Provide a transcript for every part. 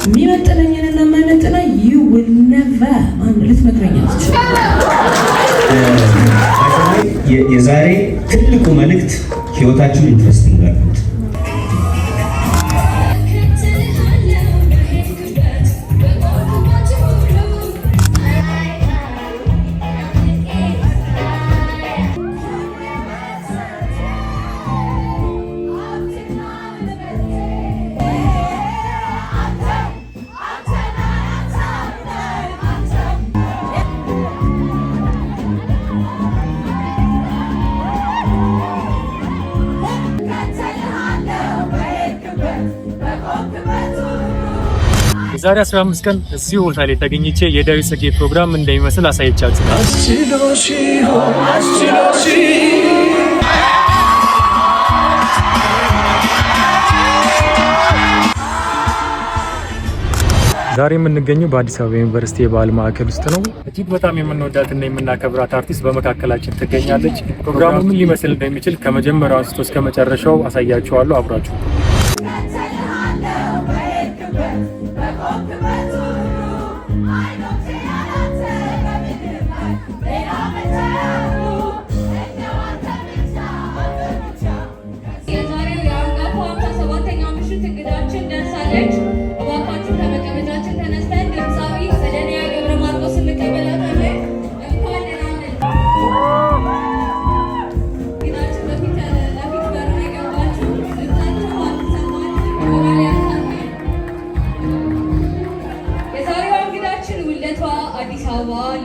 የሚመጥነኝንና የማይመጥነ you will never ልትመክረኛለች። የዛሬ ትልቁ መልእክት ህይወታችሁን ኢንትረስቲንግ አድርጉት። ዛሬ 15 ቀን እዚህ ቦታ ላይ ተገኝቼ የዳዊት ጽጌ ፕሮግራም እንደሚመስል አሳይቻችሁ። ዛሬ የምንገኘው በአዲስ አበባ ዩኒቨርሲቲ የባህል ማዕከል ውስጥ ነው። እጅግ በጣም የምንወዳትና የምናከብራት አርቲስት በመካከላችን ትገኛለች። ፕሮግራሙ ምን ሊመስል እንደሚችል ከመጀመሪያው አንስቶ እስከ መጨረሻው አሳያችኋለሁ። አብራችሁ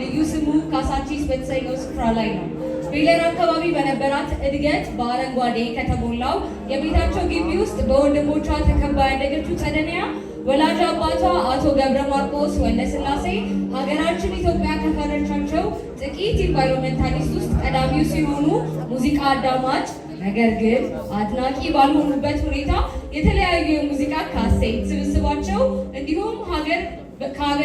ልዩ ስሙ ካሳንቺስ በተሰኘው ስፍራ ላይ ነው። ቤለር አካባቢ በነበራት እድገት በአረንጓዴ ከተሞላው የቤታቸው ግቢ ውስጥ በወንድሞቿ ተከባ ያደገችው ጸደኒያ ወላጅ አባቷ አቶ ገብረ ማርቆስ ወልደስላሴ ሀገራችን ኢትዮጵያ ከፈረቻቸው ጥቂት ኢንቫይሮንመንታሊስት ውስጥ ቀዳሚው ሲሆኑ ሙዚቃ አዳማጭ ነገር ግን አድናቂ ባልሆኑበት ሁኔታ የተለያዩ የሙዚቃ ካሴት ስብስባቸው እንዲሁም ከሀገር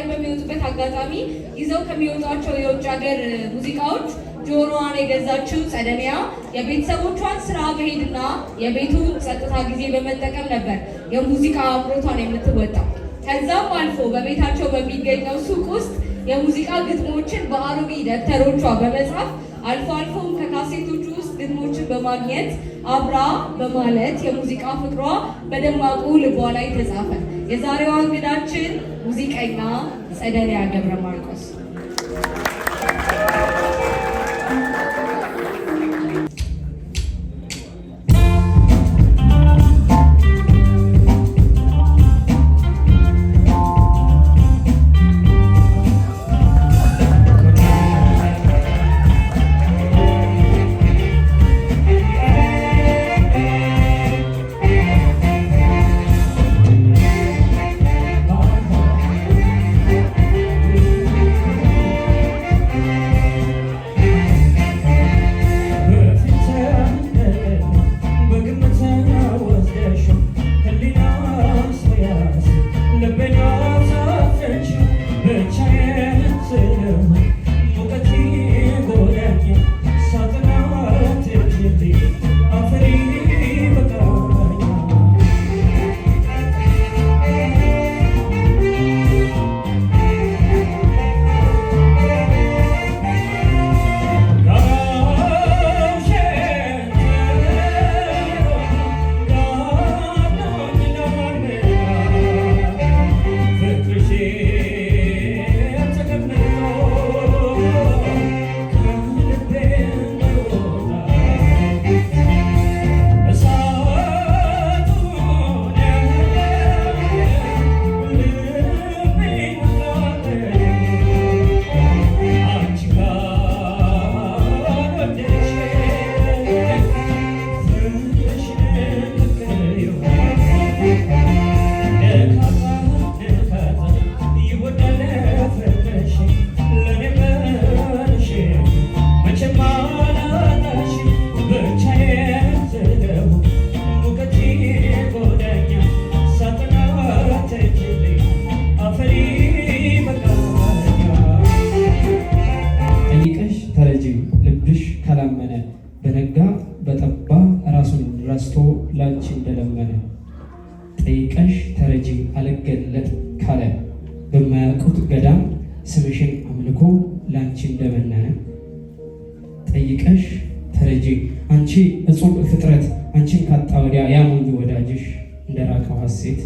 በሚወጡበት አጋጣሚ ይዘው ከሚወጧቸው የውጭ ሀገር ሙዚቃዎች ጆሮዋን የገዛችው ጸደኒያ የቤተሰቦቿን ስራ በሄድና የቤቱ ጸጥታ ጊዜ በመጠቀም ነበር የሙዚቃ አምሮቷን የምትወጣው። ከዛም አልፎ በቤታቸው በሚገኘው ሱቅ ውስጥ የሙዚቃ ግጥሞችን በአሮጌ ደብተሮቿ በመጻፍ አልፎ አልፎም ከካሴቶቹ ውስጥ ግጥሞችን በማግኘት አብራ በማለት የሙዚቃ ፍቅሯ በደማቁ ልቧ ላይ ተጻፈ። የዛሬዋ እንግዳችን ሙዚቀኛ ጸደኒያ ገብረ ማርቆስ። ተረጂ አልገለጥ ካለ በማያውቁት ገዳም ስምሽን አምልኮ ላንቺ እንደመነነ ጠይቀሽ ተረጂ አንቺ እጹብ ፍጥረት አንቺን ካጣ ወዲያ ያሞኝ ወዳጅሽ እንደራቀው ሐሴት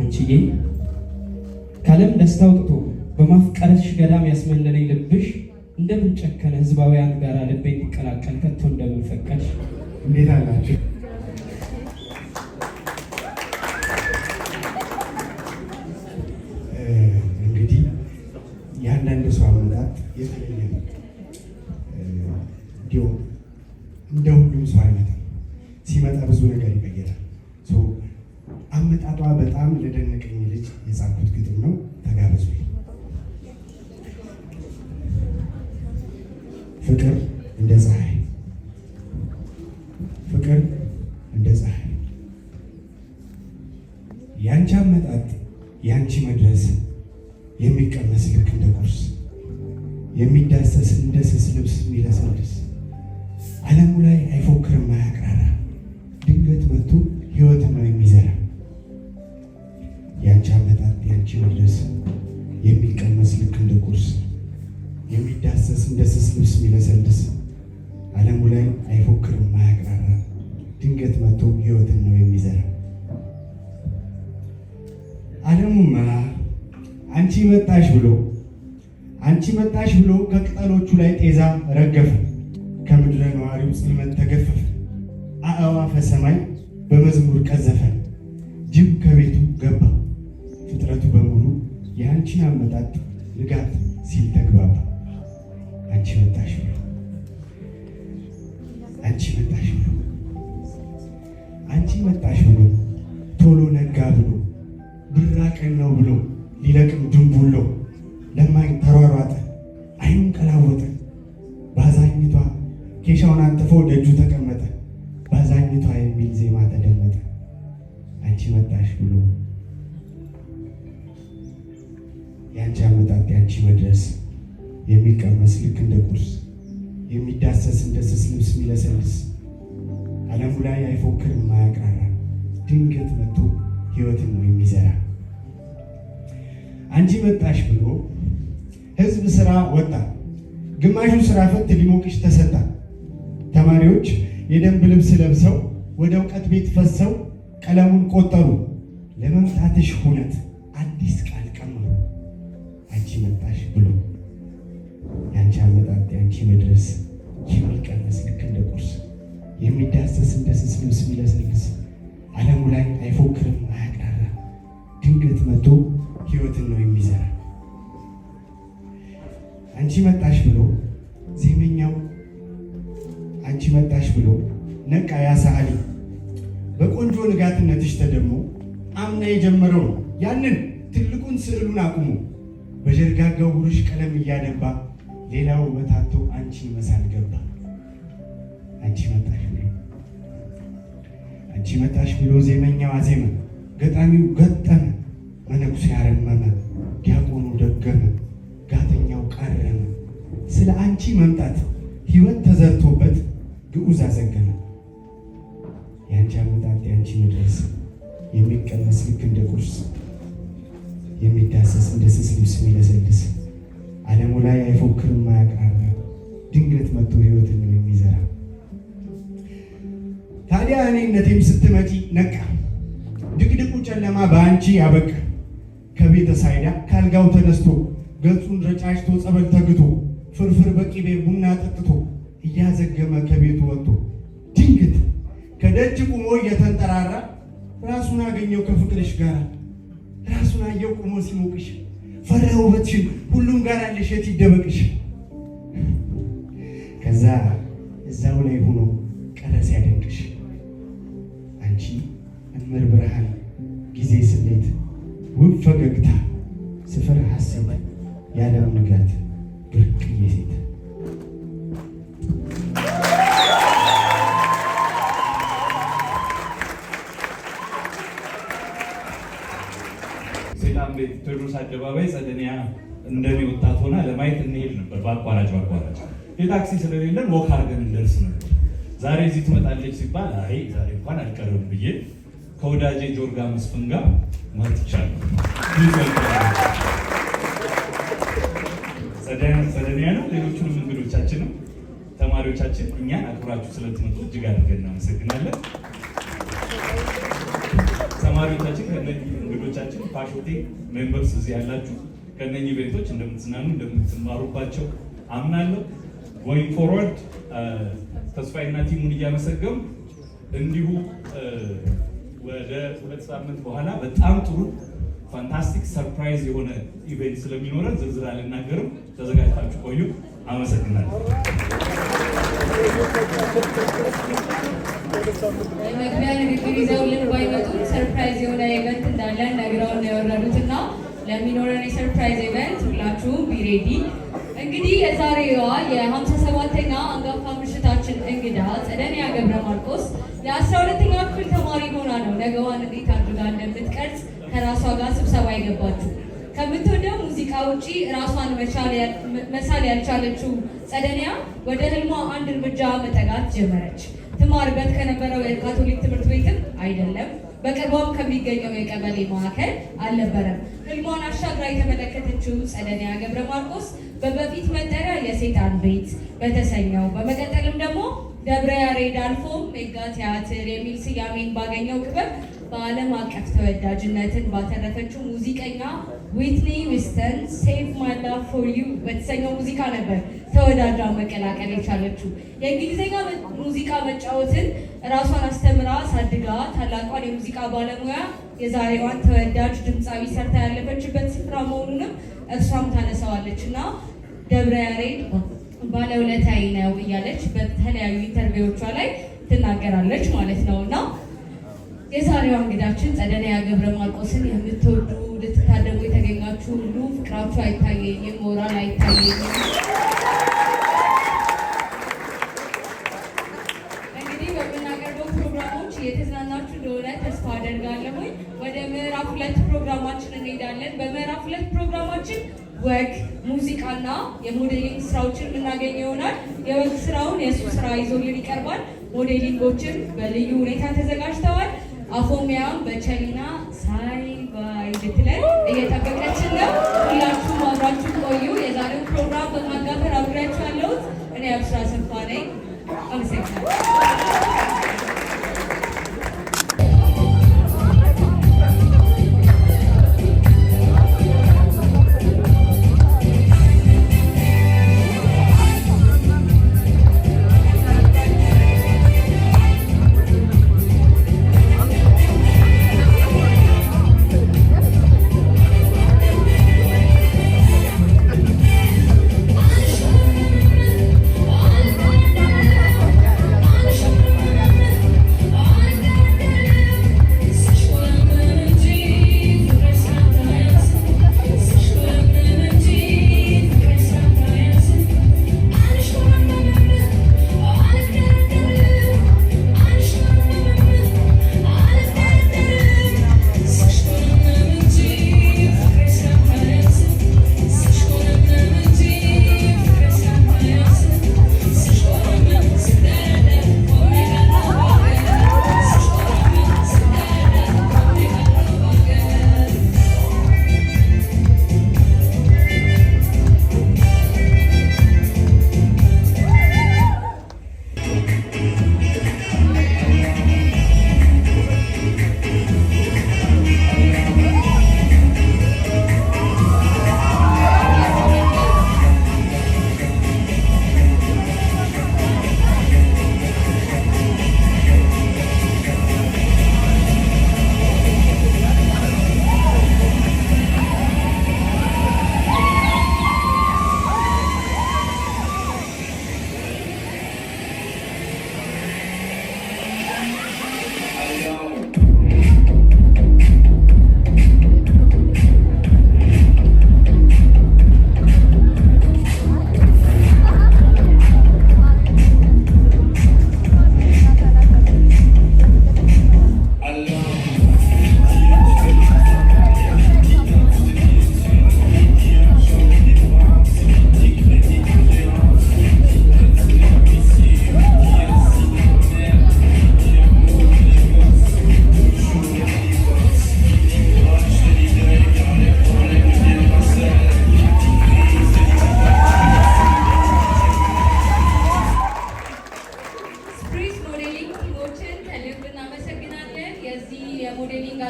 አንቺዬ ካለም ደስታ አውጥቶ በማፍቀርሽ ገዳም ያስመለለኝ ልብሽ እንደምን ጨከነ ህዝባውያን ጋር ልቤ እንዲቀላቀል ከቶ እንደምን ፈቀድሽ። እንዴት አላችሁ? እንግዲህ የአንዳንድ ሰው አመጣጥ የተለየ ነው። እንዲሁ እንደ ሁሉም ሰው አይነት ሲመጣ ብዙ ነገር ይቀየራል። አመጣጧ በጣም ለደነቀኝ ልጅ የጻፍኩት ግጥም ነው። ተጋበዙልኝ። ፍቅር እንደ ፀሐይ፣ ፍቅር እንደ ፀሐይ፣ ያንቺ አመጣጥ ያንቺ መድረስ የሚቀመስ ልክ እንደ ቁርስ፣ የሚዳሰስ እንደ ስስ ልብስ የሚለሰልስ ዓለሙ ላይ አይፎክርም አያቅራራ፣ ድንገት መጥቶ ሕይወት ነው የሚዘራ። ያንቺ አመጣጥ ያንቺ መድረስ የሚቀመስ ልክ እንደ ቁርስ፣ የሚዳሰስ እንደ ስስ ልብስ የሚለሰልስ ዓለሙ ላይ አይፎክርም አያቅራራ፣ ድንገት መጥቶ ሕይወትን ነው የሚዘራ። ዓለሙማ አንቺ መጣሽ ብሎ ከቅጠሎቹ ላይ ጤዛ ረገፈ፣ ከምድረ ነዋሪው ጽልመት ተገፈፈ፣ አእዋፈ ሰማይ በመዝሙር ቀዘፈ፣ ጅብ ከቤቱ ገባ፣ ፍጥረቱ በሙሉ የአንቺን አመጣጥ ንጋት ሲል ተግባባ። አንቺ መጣሽ ብሎ ቶሎ ነጋ ብሎ ብራ ቀን ነው ብሎ ሊለቅም ድንቡሎ ለማኝ ተሯሯጠ አይኑን ቀላወጠ፣ ባዛኝቷ ኬሻውን አንጥፎ ደጁ ተቀመጠ፣ ባዛኝቷ የሚል ዜማ ተደመጠ። አንቺ መጣሽ ብሎ ያንቺ አመጣጥ ያንቺ መድረስ የሚቀመስ ልክ እንደ ቁርስ፣ የሚዳሰስ እንደ ስስ ልብስ የሚለሰልስ ዓለሙ ላይ አይፎክርም አያቅራራ፣ ድንገት መጥቶ ሕይወትን ነው የሚዘራ። አንቺ መጣሽ ብሎ ሕዝብ ስራ ወጣ፣ ግማሹ ስራ ፈት ሊሞቅሽ ተሰጣ። ተማሪዎች የደንብ ልብስ ለብሰው ወደ እውቀት ቤት ፈሰው ቀለሙን ቆጠሩ፣ ለመምጣትሽ ሁነት አዲስ ቃል ቀመሩ። አንቺ መጣሽ ብሎ ያንቺ አመጣጥ ያንቺ መድረስ የሚቀመስ ልክ እንደ ቁርስ፣ የሚዳሰስ እንደ ስስ ልብስ የሚለሰልስ ዓለሙ ላይ አይፎክርም አያቅራራ፣ ድንገት መጥቶ ሕይወትን ነው የሚዘራ። አንቺ መጣሽ ብሎ ዜመኛው አንቺ መጣሽ ብሎ ነቃ ያ ሰዓሊ፣ በቆንጆ ንጋትነትሽ ተደሞ አምና የጀመረው ነው ያንን ትልቁን ስዕሉን አቁሞ፣ በጀርጋጋው ብሩሽ ቀለም እያደባ ሌላው በታቶ አንቺን መሳል ገባ። አንቺ መጣሽ ብሎ ዜመኛው አዜመ፣ ገጣሚው ገጠመ፣ መነኩሴ ያረመመ፣ ዲያቆኑ ደገመ፣ ጋተኛው ቃረመ። ስለ አንቺ መምጣት ሕይወት ተዘርቶበት ግዑዝ አዘገመ። የአንቺ አመጣጥ የአንቺ መድረስ የሚቀመስ ልክ እንደ ቁርስ፣ የሚዳሰስ እንደ ስስ ልብስ የሚለሰልስ ዓለሙ ላይ አይፎክርም አያቅራራ፣ ድንገት መጥቶ ሕይወትን ነው የሚዘራ። ታዲያ እኔነቴም ስትመጪ ነቃ፣ ድቅድቁ ጨለማ በአንቺ ያበቃ። ከቤተ ሳይዳ ካልጋው ተነስቶ ገጹን ረጫጭቶ ጸበል ተግቶ ፍርፍር በቂቤ ቡና ጠጥቶ እያዘገመ ከቤቱ ወጥቶ ድንገት ከደጅ ቁሞ እየተንጠራራ ራሱን አገኘው ከፍቅርሽ ጋር። ራሱን አየው ቁሞ ሲሞቅሽ፣ ፈራ ውበትሽን ሁሉም ጋር አለሽ የት ይደበቅሽ። ከዛ እዛው ላይ ሆኖ ቀረ ሲያደንቅሽ። አንቺ እምር ብርሃን ጊዜ ስሌት ውብ ፈገግታ ስፍር ሐሴት የዓለም ንጋት ብርቅዬ ሴት። ሴጣን ቤት ቴዎድሮስ አደባባይ ጸደኒያ እንደኔ ወጣት ሆና ለማየት እንሄድ ነበር። በአቋራጭ የታክሲ ስለሌለን ወክ አድርገን እንደርስ ነበር። ዛሬ እዚህ ትመጣለች ሲባል አይ ዛሬ እንኳን አልቀርም ብዬ ከወዳጄ ጆርጋ መስፍን ጋር መጥቻለሁ። ጸደኒያ ነው። ሌሎቹንም እንግዶቻችንም ተማሪዎቻችን እኛን አክብራችሁ ስለትመጡ እጅግ አድርገን እናመሰግናለን። ተማሪዎቻችን ከነዚህ እንግዶቻችን ፓሾቴ ሜምበርስ እዚህ ያላችሁ ከነዚህ ቤቶች እንደምትዝናኑ እንደምትማሩባቸው አምናለሁ። ጎይንግ ፎርወርድ ተስፋዬና ቲሙን እያመሰገኑ እንዲሁ ወደ 2 ሳምንት በኋላ በጣም ጥሩ ፋንታስቲክ ሰርፕራይዝ የሆነ ኢቨንት ስለሚኖረን ዝርዝር አልናገርም። ተዘጋጅታችሁ ቆዩ። አመሰግናለሁ። መግቢያ ንግግር ይዘውልን ባይመጡ ሰርፕራይዝ የሆነ ኢቨንት እንዳለን ነግረውን ነው የወረዱትና ለሚኖረን የሰርፕራይዝ ኢቨንት ሁላችሁም ቢሬዲ። እንግዲህ የዛሬዋ የ57ኛ አንጋፋ ምሽታችን እንግዳ ጸደኒያ ገብረ ማርቆስ የ12ኛ ክፍል ተማሪ ሆና ነው ነገዋን እንዴት አድርጋ እንደምትቀርጽ ከራሷ ጋር ስብሰባ የገባችው። ከምትወደው ሙዚቃ ውጪ ራሷን መሳል ያልቻለችው ጸደኒያ ወደ ህልሟ አንድ እርምጃ መጠጋት ጀመረች። ትማርበት ከነበረው የካቶሊክ ትምህርት ቤትም አይደለም፣ በቅርቧም ከሚገኘው የቀበሌ ማዕከል አልነበረም። ህልሟን አሻግራ የተመለከተችው ጸደኒያ ገብረ ማርቆስ በበፊት መጠሪያ የሴጣን ቤት በተሰኘው በመቀጠልም ደግሞ ደብረ ያሬድ አልፎም ሜጋ ቲያትር የሚል ስያሜን ባገኘው ክበብ በዓለም አቀፍ ተወዳጅነትን ባተረፈችው ሙዚቀኛ ዊትኒ ሂውስተን ሴቭ ማይ ላቭ ፎር ዩ በተሰኘው ሙዚቃ ነበር ተወዳድራ መቀላቀል የቻለችው። የእንግሊዝኛ ሙዚቃ መጫወትን ራሷን አስተምራ ሳድጋ ታላቋን የሙዚቃ ባለሙያ የዛሬዋን ተወዳጅ ድምፃዊ ሰርታ ያለፈችበት ስፍራ መሆኑንም እርሷም ታነሳዋለች እና ደብረ ያሬድ ባለውለታዬ ነው እያለች በተለያዩ ኢንተርቪዎቿ ላይ ትናገራለች ማለት ነው። እና የዛሬዋ እንግዳችን ጸደኒያ ገብረ ማርቆስን የምትወዱ ልትታደሙ የተገኛችሁ ሁሉ ፍቅራችሁ አይታየኝም፣ ሞራል አይታየኝም። እንግዲህ በምናቀርበው ፕሮግራሞች እየተዝናናችሁ እንደሆነ ተስፋ አደርጋለሁ። ወደ ምዕራፍ 2 ፕሮግራማችን እንሄዳለን። በምዕራፍ 2 ፕሮግራማችን ወግ፣ ሙዚቃና የሞዴሊንግ ስራዎችን የምናገኝ ይሆናል። የወግ ስራውን የእሱ ስራ ይዞልን ይቀርባል። ሞዴሊንጎችን በልዩ ሁኔታ ተዘጋጅተዋል። አፎሚያም በቸሊና ሳይ ባይ ልትለን እየጠበቀችን ነው። ሁላችሁም አብራችሁ ቆዩ። የዛሬው ፕሮግራም በማጋፈር አብሬያችሁ ያለሁት እኔ አብስራ ሰፋ ነኝ። አመሰግናለሁ።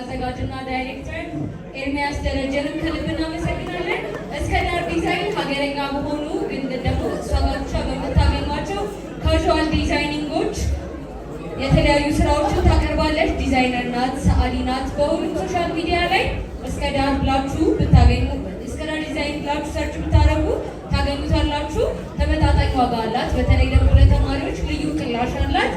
አዘጋጅና ዳይሬክተር ኤርሚያስ ደረጀንም ከልብ እናመሰግናለን። እስከ ዳር ዲዛይን ሀገረኛ በሆኑ ግን ደግሞ እሷ ጋር ብቻ በምታገኟቸው ካዥዋል ዲዛይኒንጎች የተለያዩ ስራዎችን ታቀርባለች። ዲዛይነር ናት፣ ሰዓሊ ናት። በሁሉም ሶሻል ሚዲያ ላይ እስከ ዳር ብላችሁ ብታገኙ፣ እስከ ዳር ዲዛይን ብላችሁ ሰርች ብታደርጉ ታገኙታላችሁ። ተመጣጣኝ ዋጋ አላት። በተለይ ደግሞ ለተማሪዎች ልዩ ቅናሽ አላት።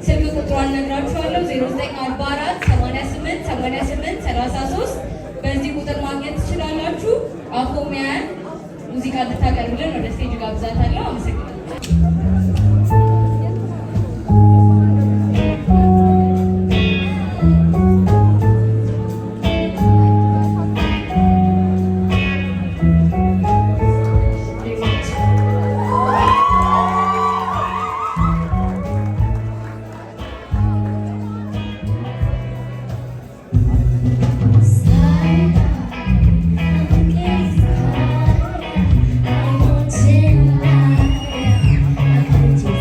ስልክ ቁጥሯን ነግራችኋለሁ 0944 88 88 33 በዚህ ቁጥር ማግኘት ትችላላችሁ። አፎሚያን ሙዚቃ እንድታቀርብልን ወደ ስቴጅ ጋብዛታለሁ። አመሰግናለሁ። I want to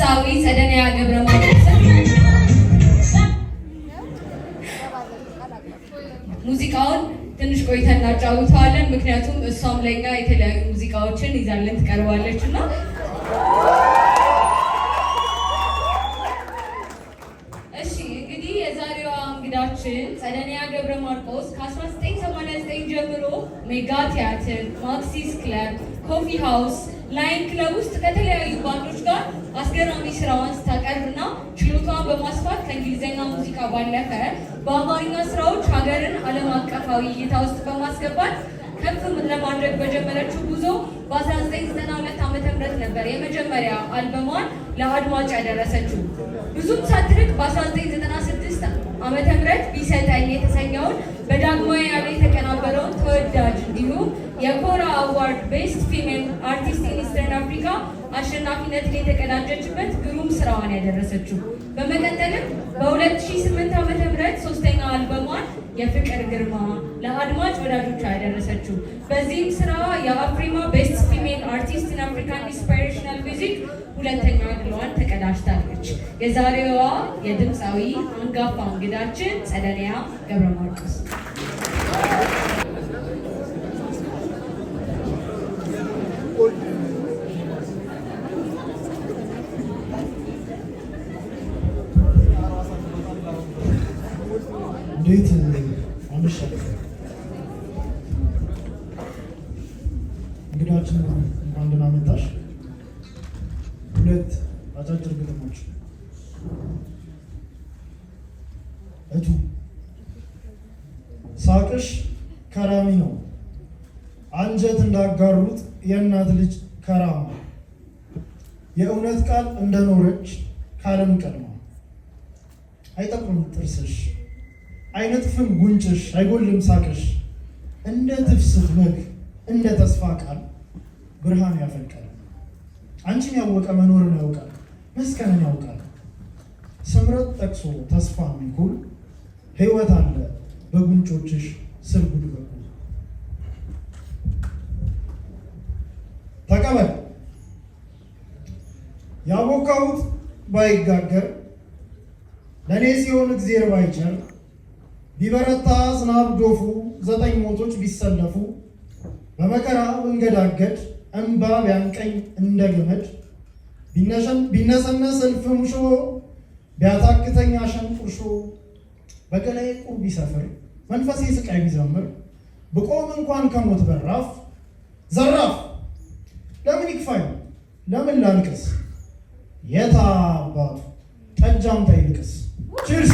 ድምፃዊ ጸደንያ ገብረ ማርቆስን ሙዚቃውን ትንሽ ቆይተን እናጫውተዋለን። ምክንያቱም እሷም ለኛ የተለያዩ ሙዚቃዎችን ይዛልን ትቀርባለች እና እሺ እንግዲህ የዛሬዋ እንግዳችን ጸደንያ ገብረ ማርቆስ ከ1989 ጀምሮ ሜጋ ቲያትር፣ ማክሲስ ክለብ፣ ኮፊ ሃውስ፣ ላይን ክለብ ውስጥ ከተለያዩ ባንዶች ጋር አስገራሚ ስራዋን ስታቀርብና ችሎታዋን በማስፋት ከእንግሊዝኛ ሙዚቃ ባለፈ በአማርኛ ስራዎች ሀገርን ዓለም አቀፋዊ እይታ ውስጥ በማስገባት ከፍ ለማድረግ በጀመረችው ጉዞ በ1992 ዓ.ም ነበር የመጀመሪያ አልበሟን ለአድማጭ ያደረሰችው። ብዙም ሳትርቅ በ1996 ዓ.ም ቢሰጠኝ የተሰኘውን በዳግማዊ አቤ የተቀናበረውን ተወዳጅ እንዲሁም የኮራ አዋርድ ቤስት ፊሜል አርቲስት ኢን ኢስተርን አፍሪካ አሸናፊነትን የተቀዳጀችበት ግሩም ስራዋን ያደረሰችው። በመቀጠልም በ2008 ዓ.ም ሶስተኛ አልበሟን የፍቅር ግርማ ለአድማጭ ወዳጆቿ ያደረሰችው። በዚህም ስራዋ የአፍሪማ ቤስት ፊሜል አርቲስት ኢን አፍሪካን ኢንስፓይሬሽናል ሚውዚክ ሁለተኛ ድሏን ተቀዳጅታለች። የዛሬዋ የድምፃዊ አንጋፋ እንግዳችን ጸደንያ ገብረ ማርቆስ። እንዴት አመሻችሁ? እንግዳችን እንኳን ደህና መጣሽ። ሁለት አጫጭር ግጥሞች። እቱ ሳቅሽ ከራሚ ነው አንጀት እንዳጋሩት የእናት ልጅ ከራማ የእውነት ቃል እንደኖረች ካለም ቀድማ አይጠቁም ጥርስሽ አይነጥፍም ጉንጭሽ አይጎልም ሳቅሽ እንደ ትፍስት በግ እንደ ተስፋ ቃል ብርሃን ያፈልቃል። አንቺን ያወቀ መኖርን ያውቃል መስከንን ያውቃል። ስምረት ጠቅሶ ተስፋ የሚኩል ሕይወት አለ በጉንጮችሽ ስር ጉድ በኩል። ተቀበል ያቦካሁት ባይጋገር ለእኔ ሲሆን እግዜር ባይቸር ቢበረታ ዝናብ ዶፉ 9 ሞቶች ቢሰለፉ በመከራ ብንገዳገድ እንባ ቢያንቀኝ እንደ ገመድ ቢነሰነስ እልፍ ሙሾ ቢያታክተኝ አሸን ቁርሾ በገላዬ ቁር ቢሰፍር መንፈሴ ስቃይ ቢዘምር ብቆም እንኳን ከሞት በራፍ ዘራፍ ለምን ይክፋኝ ለምን ላልቅስ የታ አባቱ ጠጃም ታይልቅስ። ቺርስ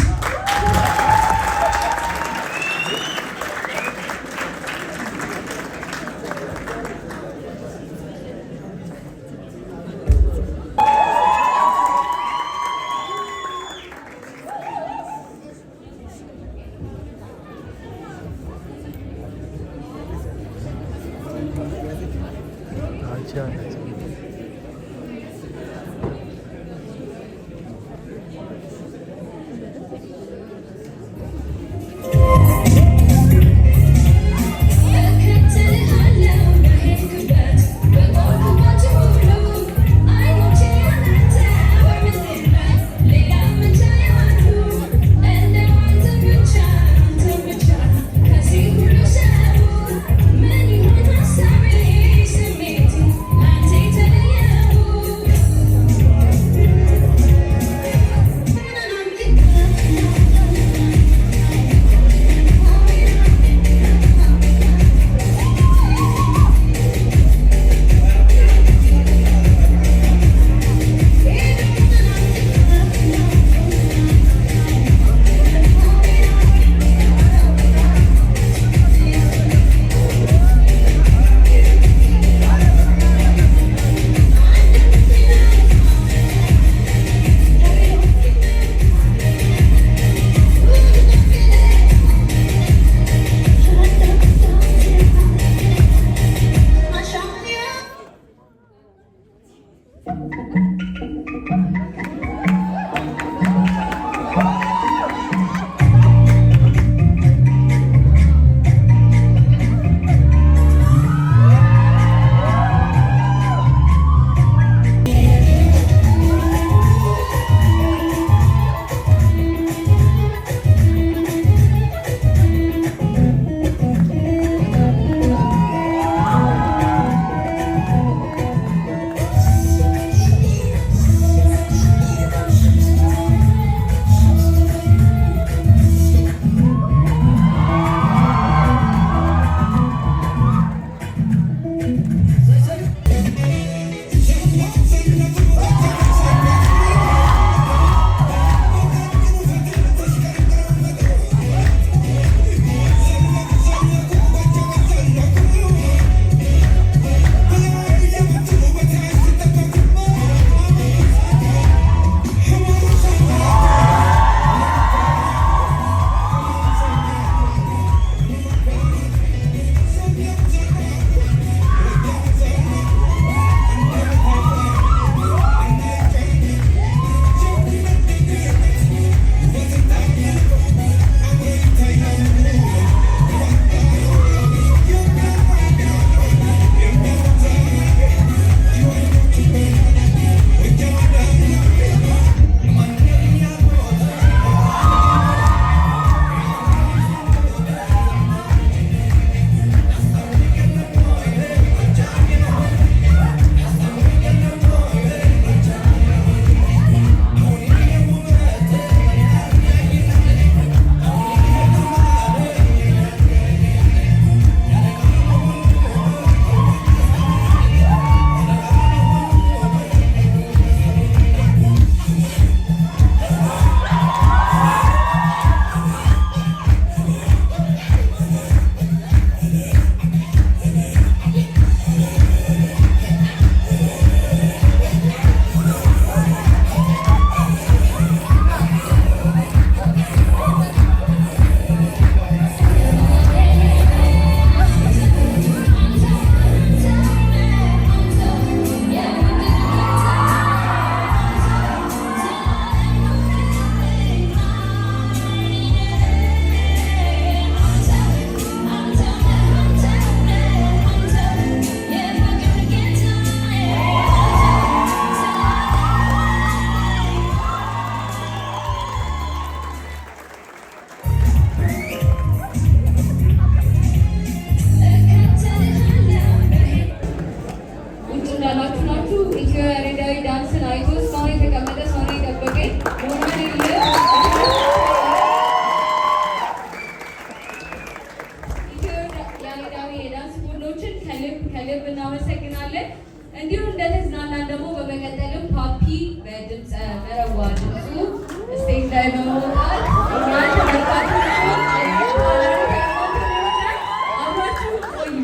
እንዳላችሁ ናችሁ። ኢትዮ ያሬዳዊ ዳንስን አይቶ እስካሁን የተቀመጠ ሰው ነው የጠበቀኝ ሆናን የለ ኢትዮ ያሬዳዊ የዳንስ ቡድኖችን ከልብ እናመሰግናለን። እንዲሁም እንደተዝናናን ደግሞ በመቀጠልም ፓፒ በድምፀ መረዋ ድምፁ ስቴጅ ላይ በመውጣት እኛን ተመልካቾችን አብራችሁ ቆዩ።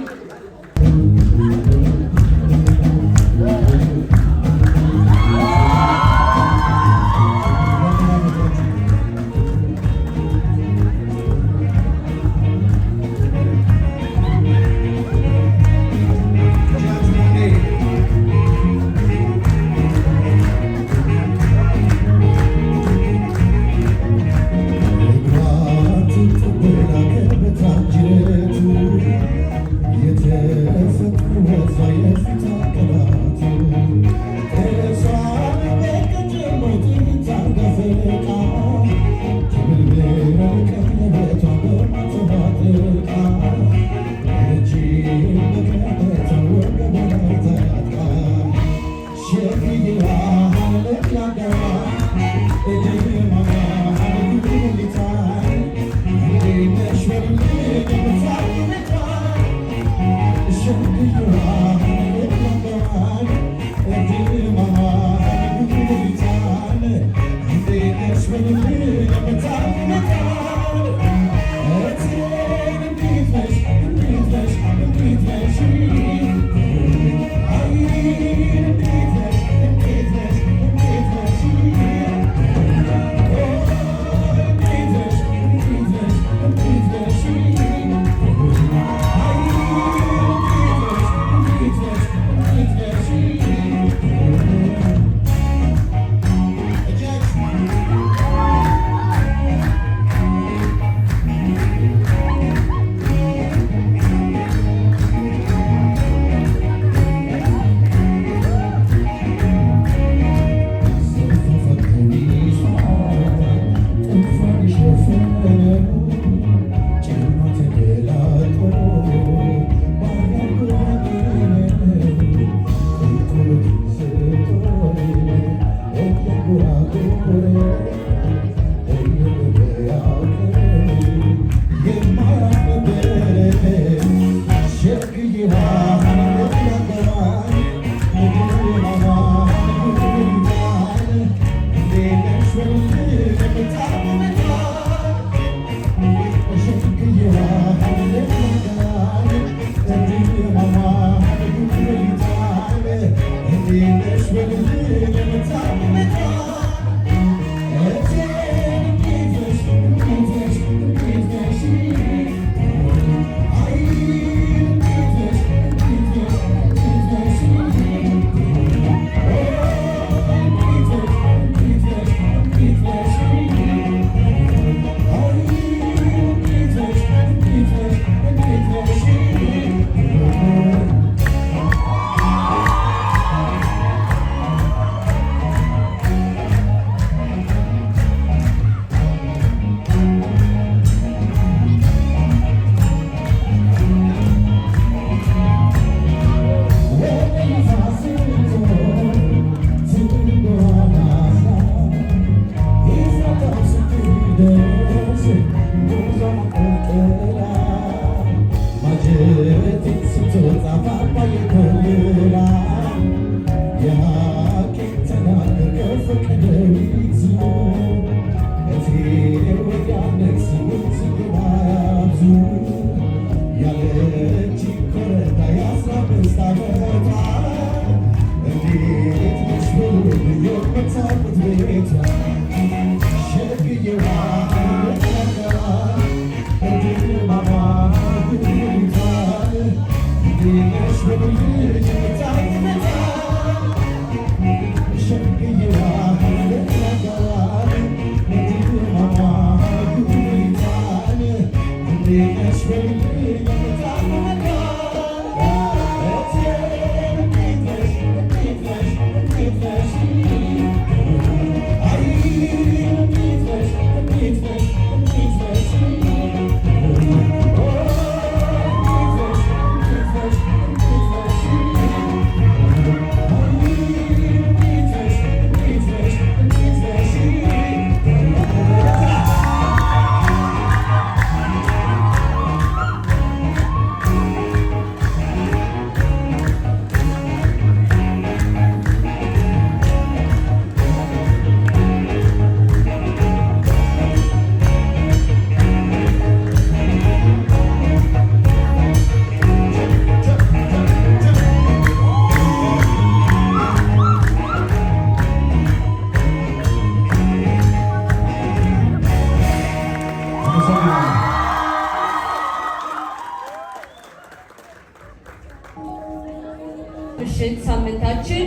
ምሽት ሳምንታችን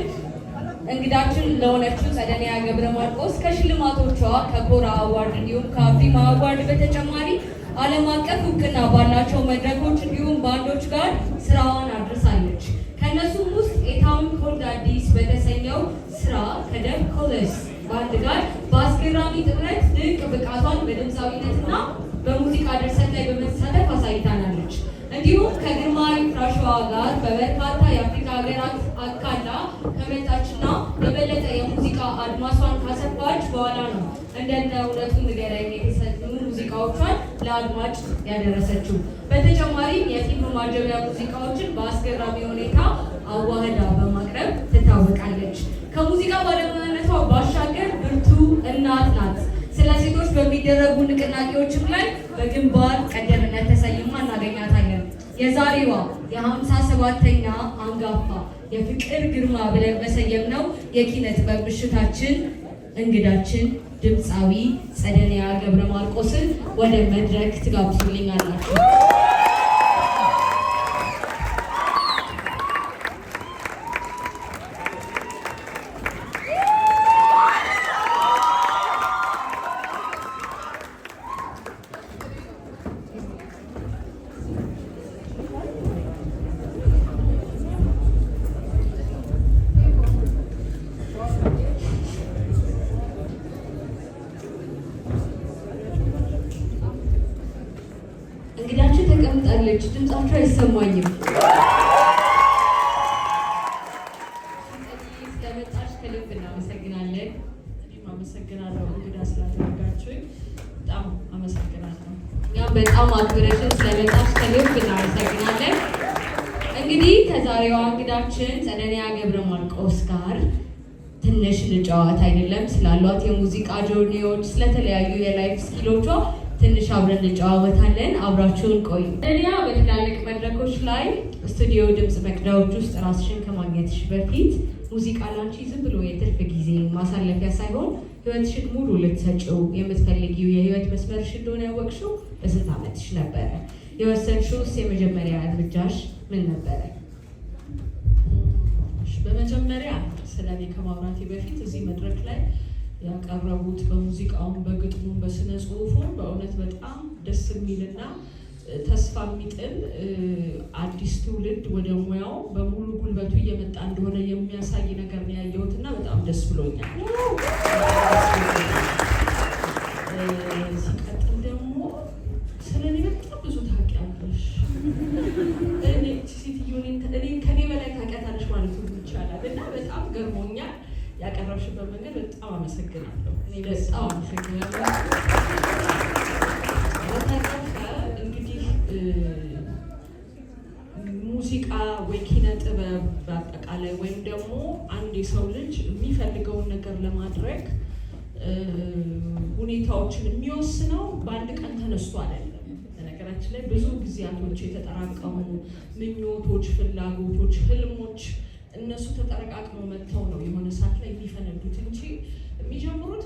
እንግዳችን ለሆነችው ጸደኒያ ገብረ ማርቆስ ከሽልማቶቿ ከኮራ አዋርድ እንዲሁም ከአፍሪማ አዋርድ በተጨማሪ ዓለም አቀፍ እውቅና ባላቸው መድረኮች እንዲሁም ባንዶች ጋር ስራዋን አድርሳለች። ከእነሱም ውስጥ ኤታውን ኮልድ አዲስ በተሰኘው ስራ ከደብ ኮለስ ባንድ ጋር በአስገራሚ ጥምረት ድንቅ ብቃቷን በድምፃዊነትና በሙዚቃ ድርሰት ላይ በመሳተፍ አሳይታናለች። እንዲሁም ከግርማዊ ፍራሸዋ ጋር በበርካታ የአፍሪካ ሀገራት አካላ ከመጣችና የበለጠ የሙዚቃ አድማሷን ካሰፋች በኋላ ነው እንደነ እውነቱ ንገረኝ የተሰኙ ሙዚቃዎቿን ለአድማጭ ያደረሰችው። በተጨማሪም የፊልም ማጀቢያ ሙዚቃዎችን በአስገራሚ ሁኔታ አዋህዳ በማቅረብ ትታወቃለች። ከሙዚቃ ባለሙያነቷ ባሻገር ብርቱ እናት ናት። ስለ ሴቶች በሚደረጉ ንቅናቄዎችም ላይ በግንባር ቀደምትነት ተሰይማ እናገኛታለን። የዛሬዋ የ57ኛ አንጋፋ የፍቅር ግርማ ብለን በሰየምነው የኪነ ጥበብ ምሽታችን እንግዳችን ድምፃዊ ጸደኒያ ገብረ ማርቆስን ወደ መድረክ ትጋብዙልኛላችሁ። እንግዳችን ተቀምጣለች። ድምጻቸው አይሰማኝም። ስለመጣች ከልብ እናመሰግናለን። እኔም አመሰግናለሁ እንግዳ ስላደረጋችሁኝ በጣም አመሰግናለሁ። እኛም በጣም አክብረሽን ስለመጣች ከልብ እናመሰግናለን። እንግዲህ ከዛሬዋ እንግዳችን ጸደኒያ ገብረ ማርቆስ ጋር ትንሽ ልጫወት አይደለም ስላሏት የሙዚቃ ጆርኒዎች፣ ስለተለያዩ የላይፍ ስኪሎቿ ትንሽ አብረን እንጨዋወታለን። አብራችሁን ቆዩ። ጸደኒያ በትላልቅ መድረኮች ላይ ስቱዲዮ ድምፅ መቅዳዎች ውስጥ ራስሽን ከማግኘትሽ በፊት ሙዚቃ ላንቺ ዝም ብሎ የትርፍ ጊዜ ማሳለፊያ ሳይሆን ህይወትሽን ሙሉ ልትሰጪው የምትፈልጊው የህይወት መስመርሽ እንደሆነ ያወቅሽው በስንት ዓመትሽ ነበረ? የወሰንሽውስ የመጀመሪያ እርምጃሽ ምን ነበረ? በመጀመሪያ ስለኔ ከማውራቴ በፊት እዚህ መድረክ ላይ ያቀረቡት በሙዚቃውም በግጥሙም በስነ ጽሁፉም በእውነት በጣም ደስ የሚልና ተስፋ የሚጥል አዲስ ትውልድ ወደ ሙያው በሙሉ ጉልበቱ እየመጣ እንደሆነ የሚያሳይ ነገር ነው ያየሁትና በጣም ደስ ብሎኛል። ሲቀጥል ደግሞ ስለኔ በጣም ብዙ ታውቂያለሽ። እኔ ሴትዮ ከኔ በላይ ታውቂያታለሽ ማለት ይቻላል እና በጣም ገርሞኛል። ያቀረብሽበት መንገድ በጣም አመሰግናለሁ። እኔ በጣም አመሰግናለሁ። በተረፈ እንግዲህ ሙዚቃ ወይ ኪነ ጥበብ በአጠቃላይ ወይም ደግሞ አንድ የሰው ልጅ የሚፈልገውን ነገር ለማድረግ ሁኔታዎችን የሚወስነው በአንድ ቀን ተነስቶ አይደለም። በነገራችን ላይ ብዙ ጊዜያቶች የተጠራቀሙ ምኞቶች፣ ፍላጎቶች፣ ህልሞች እነሱ ተጠረቃቅመው መጥተው ነው የሆነ ሰዓት ላይ የሚፈነዱት እንጂ የሚጀምሩት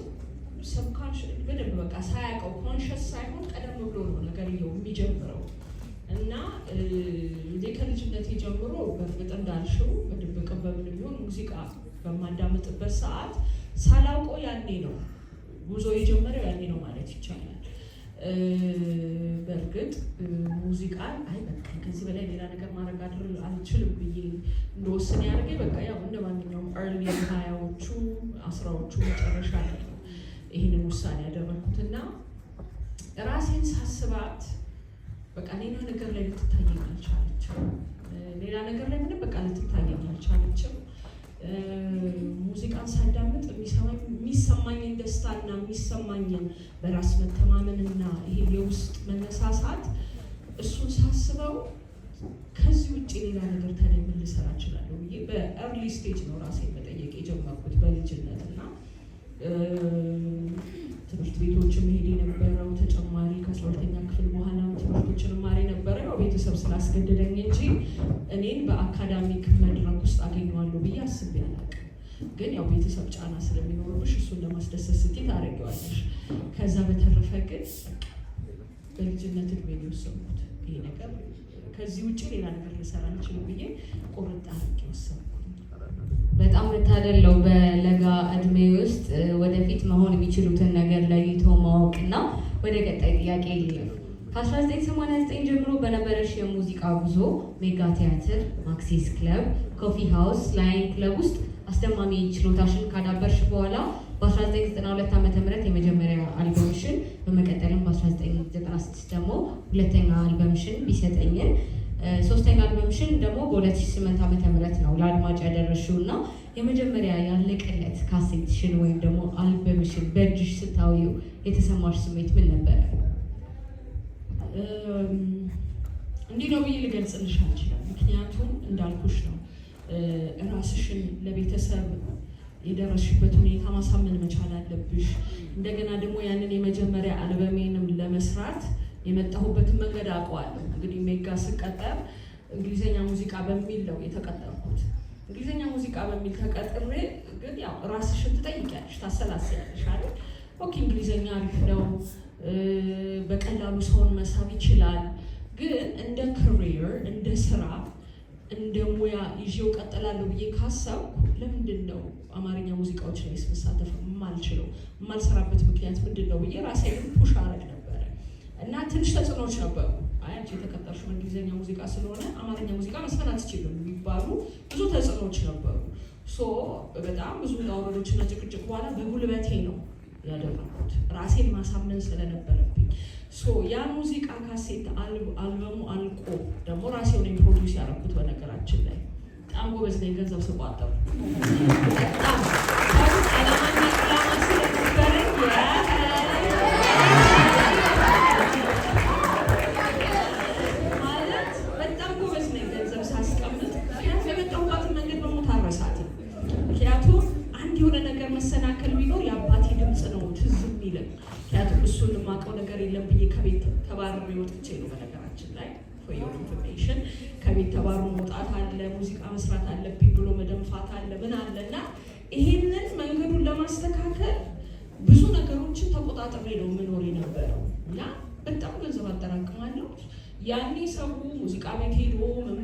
ሰብካንሽስ በደንብ በቃ ሳያውቀው ኮንሽስ ሳይሆን ቀደም ብሎ ነው ነገርየው የሚጀምረው እና ከልጅነቴ ጀምሮ በእርግጥ እንዳልሽው በድብቅ በምን ቢሆን ሙዚቃ በማዳመጥበት ሰዓት ሳላውቀው ያኔ ነው ጉዞ የጀመረው ያኔ ነው ማለት ይቻላል። በእርግጥ ሙዚቃን በቃ ከዚህ በላይ ሌላ ነገር ማድረግ አልችልም ብዬ እንደወሰነ ያደረገኝ በቃ ያው እንደ ማንኛውም ኤርሊ 20ዎቹ 10ዎቹ መጨረሻ ላይ ነው ይህንን ውሳኔ ያደረኩትና ራሴን ሳስባት በቃ ሌላ ነገር ላይ ልትታየኝ አልቻለችም። ሌላ ነገር ላይ ምንም በቃ ልትታየኝ አልቻለችም። ሙዚቃን ሳዳምጥ የሚሰማኝን ደስታና የሚሰማኝን በራስ መተማመንና ይሄ የውስጥ መነሳሳት እሱን ሳስበው ከዚህ ውጭ ሌላ ነገር ታዲያ ምን ልሰራ እችላለሁ ብዬ በኤርሊ ስቴጅ ነው ራሴን መጠየቅ የጀመርኩት በልጅነት እና ትምህርት ቤቶችን መሄድ የነበረው ተጨማሪ ከ12ኛ ክፍል በኋላ ትምህርቶችን ማር የነበረው ያው ቤተሰብ ስላስገደደኝ እንጂ እኔን በአካዳሚክ መድረክ ውስጥ አገኘዋለሁ ብዬ አስቤ አላውቅም። ግን ያው ቤተሰብ ጫና ስለሚኖርብሽ እሱን ለማስደሰት ስትይ ታደርጊዋለሽ። ከዛ በተረፈ ግን በልጅነት እድሜ የወሰንኩት ይሄ ነገር ከዚህ ውጭ ሌላ ነገር ልሰራ አልችልም ብዬ ቁርጥ አድርጌ ወሰንኩኝ። መታደል ነው በለጋ እድሜ ውስጥ ወደፊት መሆን የሚችሉትን ነገር ለይቶ ማወቅና ወደ ቀጣይ ጥያቄ ይልፍ። ከ1989 ጀምሮ በነበረሽ የሙዚቃ ጉዞ ሜጋ ቲያትር፣ ማክሲስ ክለብ፣ ኮፊ ሃውስ፣ ላይን ክለብ ውስጥ አስደማሚ ችሎታሽን ካዳበርሽ በኋላ በ1992 ዓ.ም የመጀመሪያ አልበምሽን በመቀጠልም በ1996 ደግሞ ሁለተኛ አልበምሽን ቢሰጠኝን ሶስተኛ አልበምሽን ደግሞ በ2008 ዓ.ም ነው ለአድማጭ ያደረሽው እና የመጀመሪያ ያለቀለት ካሴትሽን ወይም ደግሞ አልበምሽን በእጅሽ ስታዊው የተሰማሽ ስሜት ምን ነበረ? እንዲህ ነው ብዬ ልገልጽልሽ አልችልም። ምክንያቱም እንዳልኩሽ ነው ራስሽን ለቤተሰብ የደረስሽበት ሁኔታ ማሳመን መቻል አለብሽ። እንደገና ደግሞ ያንን የመጀመሪያ አልበሜንም ለመስራት የመጣሁበትን መንገድ አውቀዋለሁ። እንግዲህ ሜጋ ስቀጠር እንግሊዘኛ ሙዚቃ በሚል ነው የተቀጠርኩት። እንግሊዘኛ ሙዚቃ በሚል ተቀጥሬ ግን ያው ራስሽን ትጠይቂያለሽ፣ ታሰላስያለሽ አይደል? ኦኬ እንግሊዘኛ አሪፍ ነው፣ በቀላሉ ሰውን መሳብ ይችላል። ግን እንደ ካሪየር እንደ ስራ እንደ ሙያ ይዤው ቀጥላለሁ ብዬ ካሰብኩ ለምንድን ነው አማርኛ ሙዚቃዎች ላይ ስመሳተፍ የማልችለው? የማልሰራበት ምክንያት ምንድን ነው ብዬ ራሴን ፑሽ አረግ ነበረ እና ትንሽ ተጽዕኖዎች ነበሩ። አንቺ የተቀጠርሽው እንግሊዝኛ ሙዚቃ ስለሆነ አማርኛ ሙዚቃ መስፈን አትችልም የሚባሉ ብዙ ተጽዕኖዎች ነበሩ። በጣም ብዙ ውጣውረዶችና ጭቅጭቅ በኋላ በጉልበቴ ነው ያደረኩት ራሴን ማሳመን ስለነበረብኝ። ያ ሙዚቃ ካሴት አልበሙ አልቆ ደግሞ ራሴውን ፕሮዲውስ ያደረኩት። በነገራችን ላይ በጣም ጎበዝ ነኝ ገንዘብ ስቋጠሩ በጣም አላማና ቅላማ ስለነበረኝ ማለት በጣም ጎበዝ ነኝ ገንዘብ ሳስቀምጥ። ምክንያቱም የመጣሁባትን መንገድ በሞት አልረሳትም። ምክንያቱም አንድ የሆነ ነገር መሰናከል ቢኖር የአባቴ ድምፅ ነው ትዝ የሚልም። ምክንያቱም እሱን የማውቀው ነገር የለም ብዬ ከቤት ተባርሬ ወጥቼ ነው። በነገራችን ላይ ፎር ኢንፎርሜሽን ከቤት ተባሮ መውጣት አለ፣ ሙዚቃ መስራት አለብኝ ብሎ መደንፋት አለ፣ ምን አለ እና ይሄንን መንገዱን ለማስተካከል ብዙ ነገሮችን ተቆጣጥሬ ነው የምኖር የነበረው እና በጣም ገንዘብ አጠራቅማለሁ። ያኔ ሰው ሙዚቃ ቤት ሄዶ ምን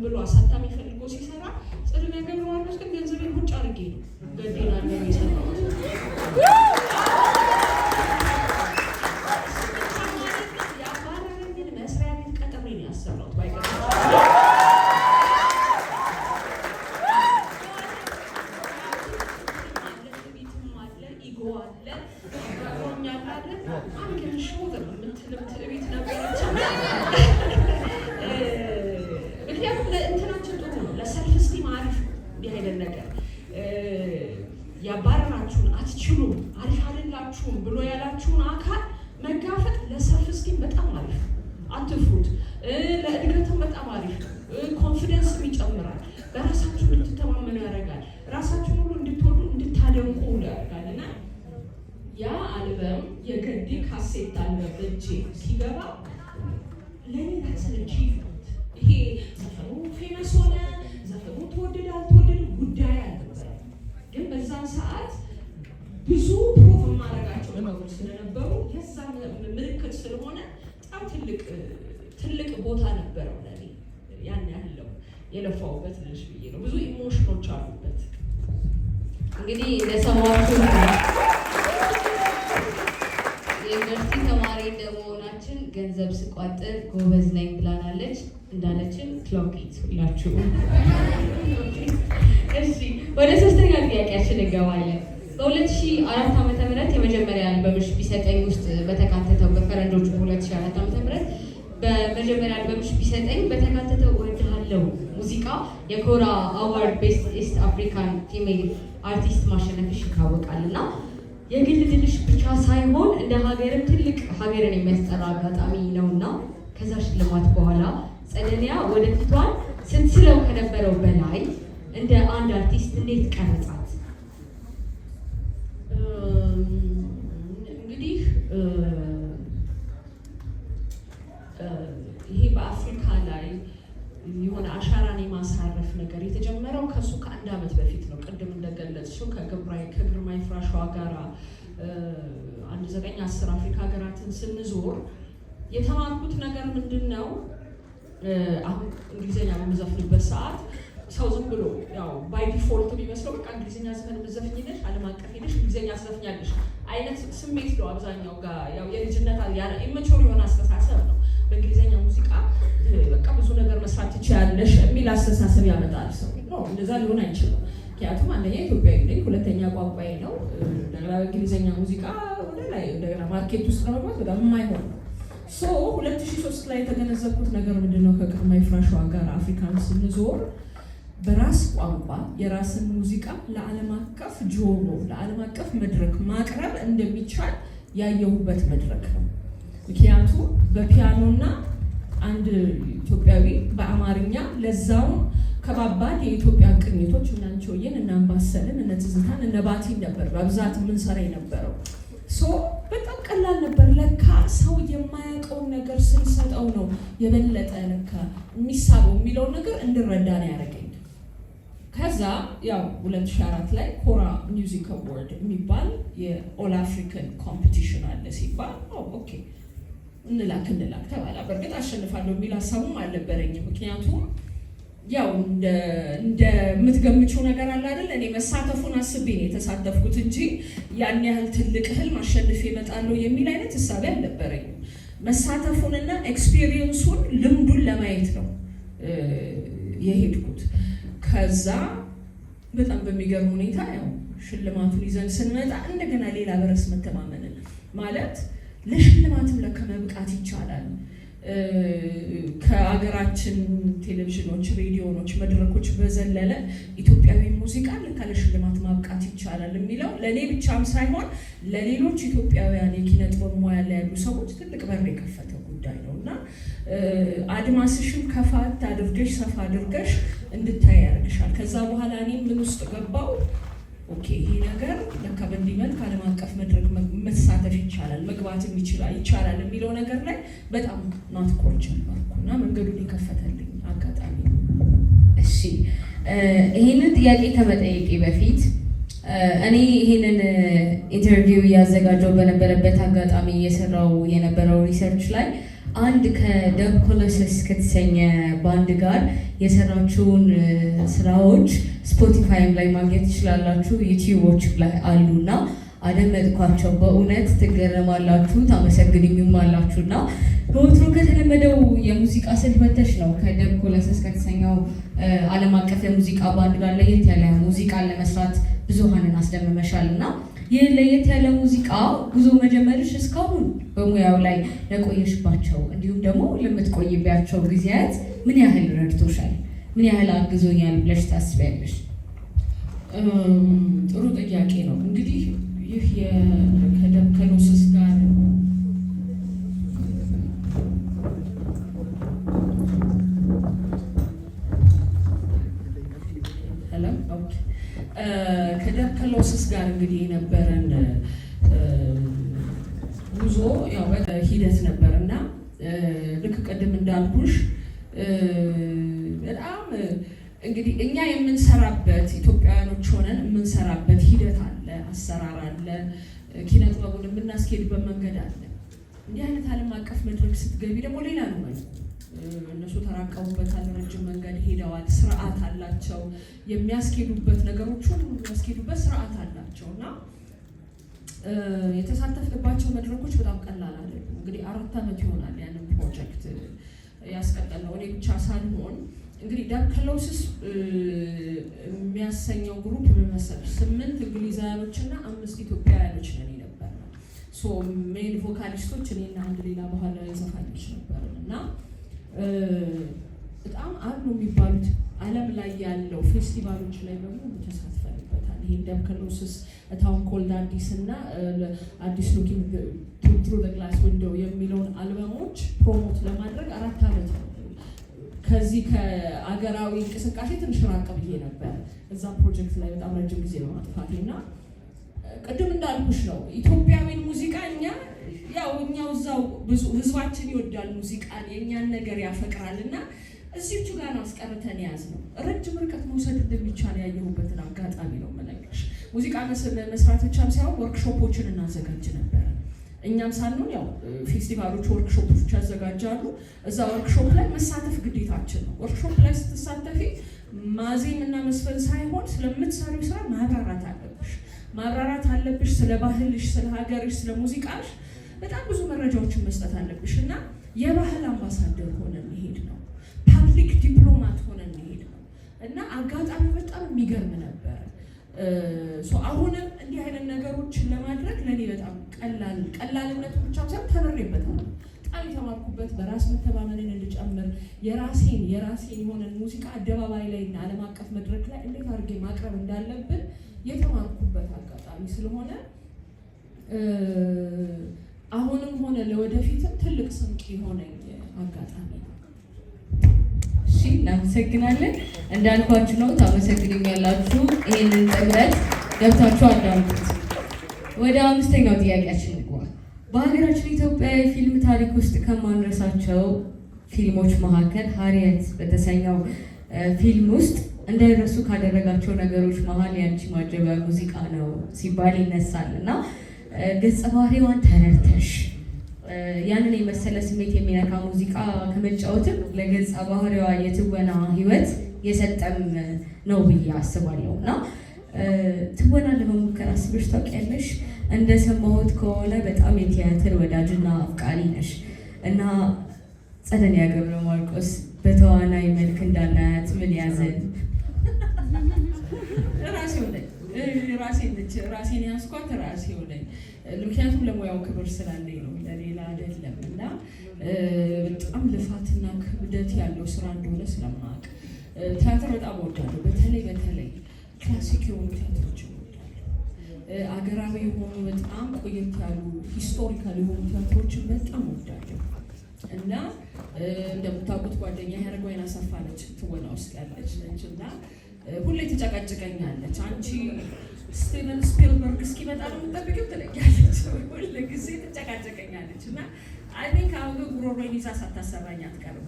ብሎ አሳታሚ ፈልጎ ሲሰራ ጽድ ነገር ዋናስ ግን ገንዘቤን ቁጭ አድርጌ ነው ገዴና ነው የሚሰራው። ያባረረኝን መስሪያ ቤት ቀጥሬ ነው ያሰራሁት። ያባረራችሁን አትችሉም፣ አሪፍ አይደላችሁም ብሎ ያላችሁን አካል መጋፈጥ ለሰልፍ ስቲም በጣም አሪፍ፣ አትፍሩት። ለእድገትም በጣም አሪፍ፣ ኮንፊደንስም ይጨምራል፣ በራሳችሁ እንድትተማመኑ ያደርጋል፣ ራሳችሁን ሁሉ እንድትወዱ እንድታደንቁ ያደርጋል። እና ያ አልበም የገዲ ካሴት አልበም እጄ ሲገባ ለእኔ ታስለች ይሄ ዘፈኑ ፌመስ ሆነ፣ ዘፈኑ ተወደደ አልተወደደ ጉዳይ አልነበረ። ግን በዛን ሰዓት ብዙ ፕሮቭ የማደርጋቸው ነገሮች ስለነበሩ የዛ ምልክት ስለሆነ በጣም ትልቅ ቦታ ነበረው ለእኔ። ያን ያህለው የለፋውበት ልጅ ብዬ ነው። ብዙ ኢሞሽኖች አሉበት። እንግዲህ ለሰማችሁ የዩኒቨርሲቲ ተማሪ እንደመሆናችን ገንዘብ ስቋጥር ጎበዝ ነኝ ብላናለች። እንዳለችን ክሎኬት ሁላችሁ። እሺ ወደ ሶስተኛ ጥያቄያችን እንገባለን። በ2004 ዓ.ም የመጀመሪያ አልበምሽ ቢሰጠኝ ውስጥ በተካተተው በፈረንጆቹ በ2004 ዓ.ም በመጀመሪያ አልበምሽ ቢሰጠኝ በተካተተው እወድሃለሁ ሙዚቃ የኮራ አዋርድ ቤስት ኢስት አፍሪካን ፊሜል አርቲስት ማሸነፍሽ ይታወቃል እና የግል ድልሽ ብቻ ሳይሆን እንደ ሀገርም ትልቅ ሀገርን የሚያስጠራ አጋጣሚ ነውና ከዛ ሽልማት በኋላ ጸደኒያ ወደፊቷን ስትስለው ከነበረው በላይ እንደ አንድ አርቲስት እንዴት ቀረጻት? እንግዲህ ይሄ በአፍሪካ ላይ የሆነ አሻራን የማሳረፍ ነገር የተጀመረው ከሱ ከአንድ ዓመት በፊት ነው። ቅድም እንደገለጽሽው ከግርማይ ፍራሸዋ ጋራ 9-10 አፍሪካ ሀገራትን ስንዞር የተማርኩት ነገር ምንድን ነው? አሁን እንግሊዝኛ በምዘፍንበት ሰዓት ሰው ዝም ብሎ ያው ባይ ዲፎልት የሚመስለው በቃ እንግሊዝኛ ዘፈን የምትዘፍኝነሽ ዓለም አቀፍ ሄደሽ እንግሊዝኛ ትዘፍኛለሽ አይነት ስሜት ነው አብዛኛው ጋር ያው የልጅነት ያለ ኢመቹር የሆነ አስተሳሰብ ነው። በእንግሊዝኛ ሙዚቃ በቃ ብዙ ነገር መስራት ትችያለሽ የሚል አስተሳሰብ ያመጣል ሰው ነው። እንደዛ ሊሆን አይችልም። ምክንያቱም አንደኛ ኢትዮጵያዊ ነኝ፣ ሁለተኛ ቋንቋዬ ነው። እንደገና በእንግሊዝኛ ሙዚቃ ወደ ላይ እንደገና ማርኬት ውስጥ ለመግባት በጣም የማይሆን ነው። 2003 ላይ የተገነዘብኩት ነገር ምንድነው? ከግርማይ ፍራሸዋ ጋር አፍሪካን ስንዞር በራስ ቋንቋ የራስን ሙዚቃ ለዓለም አቀፍ ጆሮ ለዓለም አቀፍ መድረክ ማቅረብ እንደሚቻል ያየሁበት መድረክ ነው። ምክንያቱም በፒያኖና አንድ ኢትዮጵያዊ በአማርኛ ለዛው ከባባድ የኢትዮጵያ ቅኝቶች እነ አንቺሆዬን እነ አምባሰልን እነ ትዝታን እነ ባቲን ነበር በብዛት የምንሰራ የነበረው። በጣም ቀላል ነበር። ለካ ሰው የማያውቀውን ነገር ስንሰጠው ነው የበለጠ ለካ የሚሳበው የሚለውን ነገር እንድረዳ ነው ያደረገኝ። ከዛ ያው 2004 ላይ ኮራ ሚውዚክ አዋርድ የሚባል የኦል አፍሪካን ኮምፒቲሽን አለ ሲባል ኦኬ እንላክ ተባለ። በእርግጥ አሸንፋለሁ የሚል ሀሳቡም አልነበረኝም። ምክንያቱም ያው እንደምትገምችው ነገር አለ አይደል? እኔ መሳተፉን አስቤ ነው የተሳተፍኩት እንጂ ያን ያህል ትልቅ ህልም አሸንፌ እመጣለሁ የሚል አይነት ሀሳብ አልነበረኝም። መሳተፉንና ኤክስፒሪየንሱን ልምዱን ለማየት ነው የሄድኩት። ከዛ በጣም በሚገርም ሁኔታ ያው ሽልማቱን ይዘን ስንመጣ እንደገና ሌላ በራስ መተማመንን ማለት ለሽልማትም ለካ መብቃት ይቻላል። ከአገራችን ቴሌቪዥኖች፣ ሬዲዮኖች፣ መድረኮች በዘለለ ኢትዮጵያዊ ሙዚቃ ለካ ለሽልማት ማብቃት ይቻላል የሚለው ለእኔ ብቻም ሳይሆን ለሌሎች ኢትዮጵያውያን የኪነ ጥበብ ሙያ ላይ ያሉ ሰዎች ትልቅ በር የከፈተ ጉዳይ ነው እና አድማስሽም ከፋት አድርገሽ ሰፋ አድርገሽ እንድታይ ያደርግሻል። ከዛ በኋላ እኔ ምን ውስጥ ገባው? ኦኬ ይሄ ነገር ለካ በእንዲህ መልክ ዓለም አቀፍ መድረክ መሳተፍ ይቻላል፣ መግባትም ይቻላል የሚለው ነገር ላይ በጣም ማትኮር ጀመርኩ እና መንገዱን የከፈተልኝ አጋጣሚ ነው። እሺ ይሄንን ጥያቄ ከመጠየቄ በፊት እኔ ይሄንን ኢንተርቪው እያዘጋጀው በነበረበት አጋጣሚ እየሰራው የነበረው ሪሰርች ላይ አንድ ከደብ ኮሎሰስ ከተሰኘ ባንድ ጋር የሰራችውን ስራዎች ስፖቲፋይም ላይ ማግኘት ትችላላችሁ፣ ዩቲዩቦች ላይ አሉና አደመጥኳቸው። በእውነት ትገረማላችሁ፣ ታመሰግኑኝም አላችሁና በወትሮ ከተለመደው የሙዚቃ ስልት መተሽ ነው ከደብ ኮሎሰስ ከተሰኘው ዓለም አቀፍ የሙዚቃ ባንድ ጋር ለየት ያለ ሙዚቃን ለመስራት ብዙሃንን አስደምመሻል እና ይህ ለየት ያለ ሙዚቃ ጉዞ መጀመርሽ እስካሁን በሙያው ላይ ለቆየሽባቸው እንዲሁም ደግሞ ለምትቆይባቸው ጊዜያት ምን ያህል ረድቶሻል? ምን ያህል አግዞኛል ብለሽ ታስቢያለሽ? ጥሩ ጥያቄ ነው። እንግዲህ ይህ ከደብ ኮሎሰስ ጋር ከደብ ኮሎሰስ ጋር እንግዲህ የነበረን ጉዞ ያው ሂደት ነበር እና ልክ ቅድም እንዳልኩሽ በጣም እንግዲህ እኛ የምንሰራበት ኢትዮጵያውያኖች ሆነን የምንሰራበት ሂደት አለ፣ አሰራር አለ፣ ኪነ ጥበቡን የምናስኬድበት መንገድ አለ። እንዲህ አይነት ዓለም አቀፍ መድረክ ስትገቢ ደግሞ ሌላ ነው ማለት እነሱ ተራቀቡበታል፣ ረጅም መንገድ ሄደዋል፣ ስርዓት አላቸው፣ የሚያስኬዱበት ነገሮችን የሚያስኬዱበት ስርዓት አላቸው እና የተሳተፍንባቸው መድረኮች በጣም ቀላል አይደሉም። እንግዲህ 4 ዓመት ይሆናል ያንን ፕሮጀክት ያስቀጠልነው እኔ ብቻ ሳልሆን እንግዲህ ደብ ኮሎሰስ የሚያሰኘው ግሩፕ በመሰለሽ 8 እንግሊዛውያኖች እና 5 ኢትዮጵያውያኖች ነን የነበርነው። ሜን ቮካሊስቶች እኔና አንድ ሌላ ባህላዊ ዘፋኞች ነበርን እና በጣም አሉ የሚባሉት ዓለም ላይ ያለው ፌስቲቫሎች ላይ በሙሉ ተሳትፈንበታል። ይሄ ደብ ኮሎሰስ ታውን ኮልድ አዲስ እና አዲስ ሉኪንግ ትሩ ዘ ግላስ ዊንዶው የሚለውን አልበሞች ፕሮሞት ለማድረግ 4 ዓመት ነው። ከዚህ ከአገራዊ እንቅስቃሴ ትንሽ ራቅ ብዬ ነበር እዛ ፕሮጀክት ላይ በጣም ረጅም ጊዜ በማጥፋቴ እና ቅድም እንዳልኩሽ ነው ኢትዮጵያዊን ሙዚቃ እኛው እዛው ብዙ ህዝባችን ይወዳል ሙዚቃን፣ የእኛን ነገር ያፈቅራል እና እዚሁ ጋር ነው አስቀርተን ያዝ ነው። ረጅም ርቀት መውሰድ እንደሚቻል ያየሁበትን አጋጣሚ ነው የምነግርሽ። ሙዚቃ መስራት ብቻም ሳይሆን ወርክሾፖችን እናዘጋጅ ነበር። እኛም ሳንሆን ያው ፌስቲቫሎች ወርክሾፖች ያዘጋጃሉ። እዛ ወርክሾፕ ላይ መሳተፍ ግዴታችን ነው። ወርክሾፕ ላይ ስትሳተፊ ማዜም እና መስፈን ሳይሆን ስለምትሰሪው ስራ ማብራራት አለብሽ። ስለ ባህልሽ፣ ስለ ሀገርሽ፣ ስለ ሙዚቃሽ በጣም ብዙ መረጃዎችን መስጠት አለብሽ እና የባህል አምባሳደር ሆነን መሄድ ነው። ፓብሊክ ዲፕሎማት ሆነን መሄድ ነው እና አጋጣሚ በጣም የሚገርም ነበረ። አሁንም እንዲህ አይነት ነገሮችን ለማድረግ ለእኔ በጣም ቀላልነቱ ብቻ ሳይሆን ተምሬበታለሁ። በጣም የተማርኩበት በራስ መተማመንን እንድጨምር የራሴን የሆነን ሙዚቃ አደባባይ ላይ እና ዓለም አቀፍ መድረክ ላይ እንዴት አድርጌ ማቅረብ እንዳለብን የተማርኩበት አጋጣሚ ስለሆነ አሁንም ሆነ ለወደፊትም ትልቅ ስንቅ የሆነኝ አጋጣሚ ነው። እሺ፣ እናመሰግናለን። እንዳልኳችሁ ነው፣ ታመሰግኑኛላችሁ። ይህንን ጥምረት ገብታችሁ አዳምጡት። ወደ 5ኛው ጥያቄያችን እንግባ። በሀገራችን ኢትዮጵያ የፊልም ታሪክ ውስጥ ከማንረሳቸው ፊልሞች መካከል ሃሪየት በተሰኘው ፊልም ውስጥ እንዳይረሱ ካደረጋቸው ነገሮች መሀል ያንቺ ማጀቢያ ሙዚቃ ነው ሲባል ይነሳል እና ገጸ ባህሪዋን ተረድተሽ ያንን የመሰለ ስሜት የሚነካ ሙዚቃ ከመጫወትም ለገጸ ባህሪዋ የትወና ህይወት የሰጠም ነው ብዬ አስባለሁ እና ትወና ለመሞከር አስበሽ ታውቂያለሽ? እንደሰማሁት ከሆነ በጣም የቲያትር ወዳጅና አፍቃሪ ነሽ እና ጸደኒያ ገብረ ማርቆስ በተዋናይ መልክ እንዳናያት ምን ያዘን? ራሴን ያስኳት ራሴው ነኝ። ምክንያቱም ለሙያው ክብር ስላለኝ ነው፣ ለሌላ አይደለም እና በጣም ልፋትና ክብደት ያለው ስራ እንደሆነ ስለማውቅ ቲያትር በጣም እወዳለሁ። በተለይ ክላሲክ የሆኑ ቲያትሮች እወዳለሁ። አገራዊ የሆኑ በጣም ቆየት ያሉ ሂስቶሪካል የሆኑ ቲያትሮችን በጣም እወዳለሁ እና እንደምታውቁት ጓደኛ ያደርገው አሰፋ ነች፣ ትወና ውስጥ ያለች ነች እና ሁሌ ትጨቀጭቀኛለች። አንቺ ስቲቨን ስፒልበርግ እስኪመጣ ነው የምጠብቂው ትለኛለች። ሁሌ ጊዜ ትጨቃጨቀኛለች እና አይ ቲንክ አሁን ጉሮሮዬን ይዛ ሳታሰራኝ አትቀርም።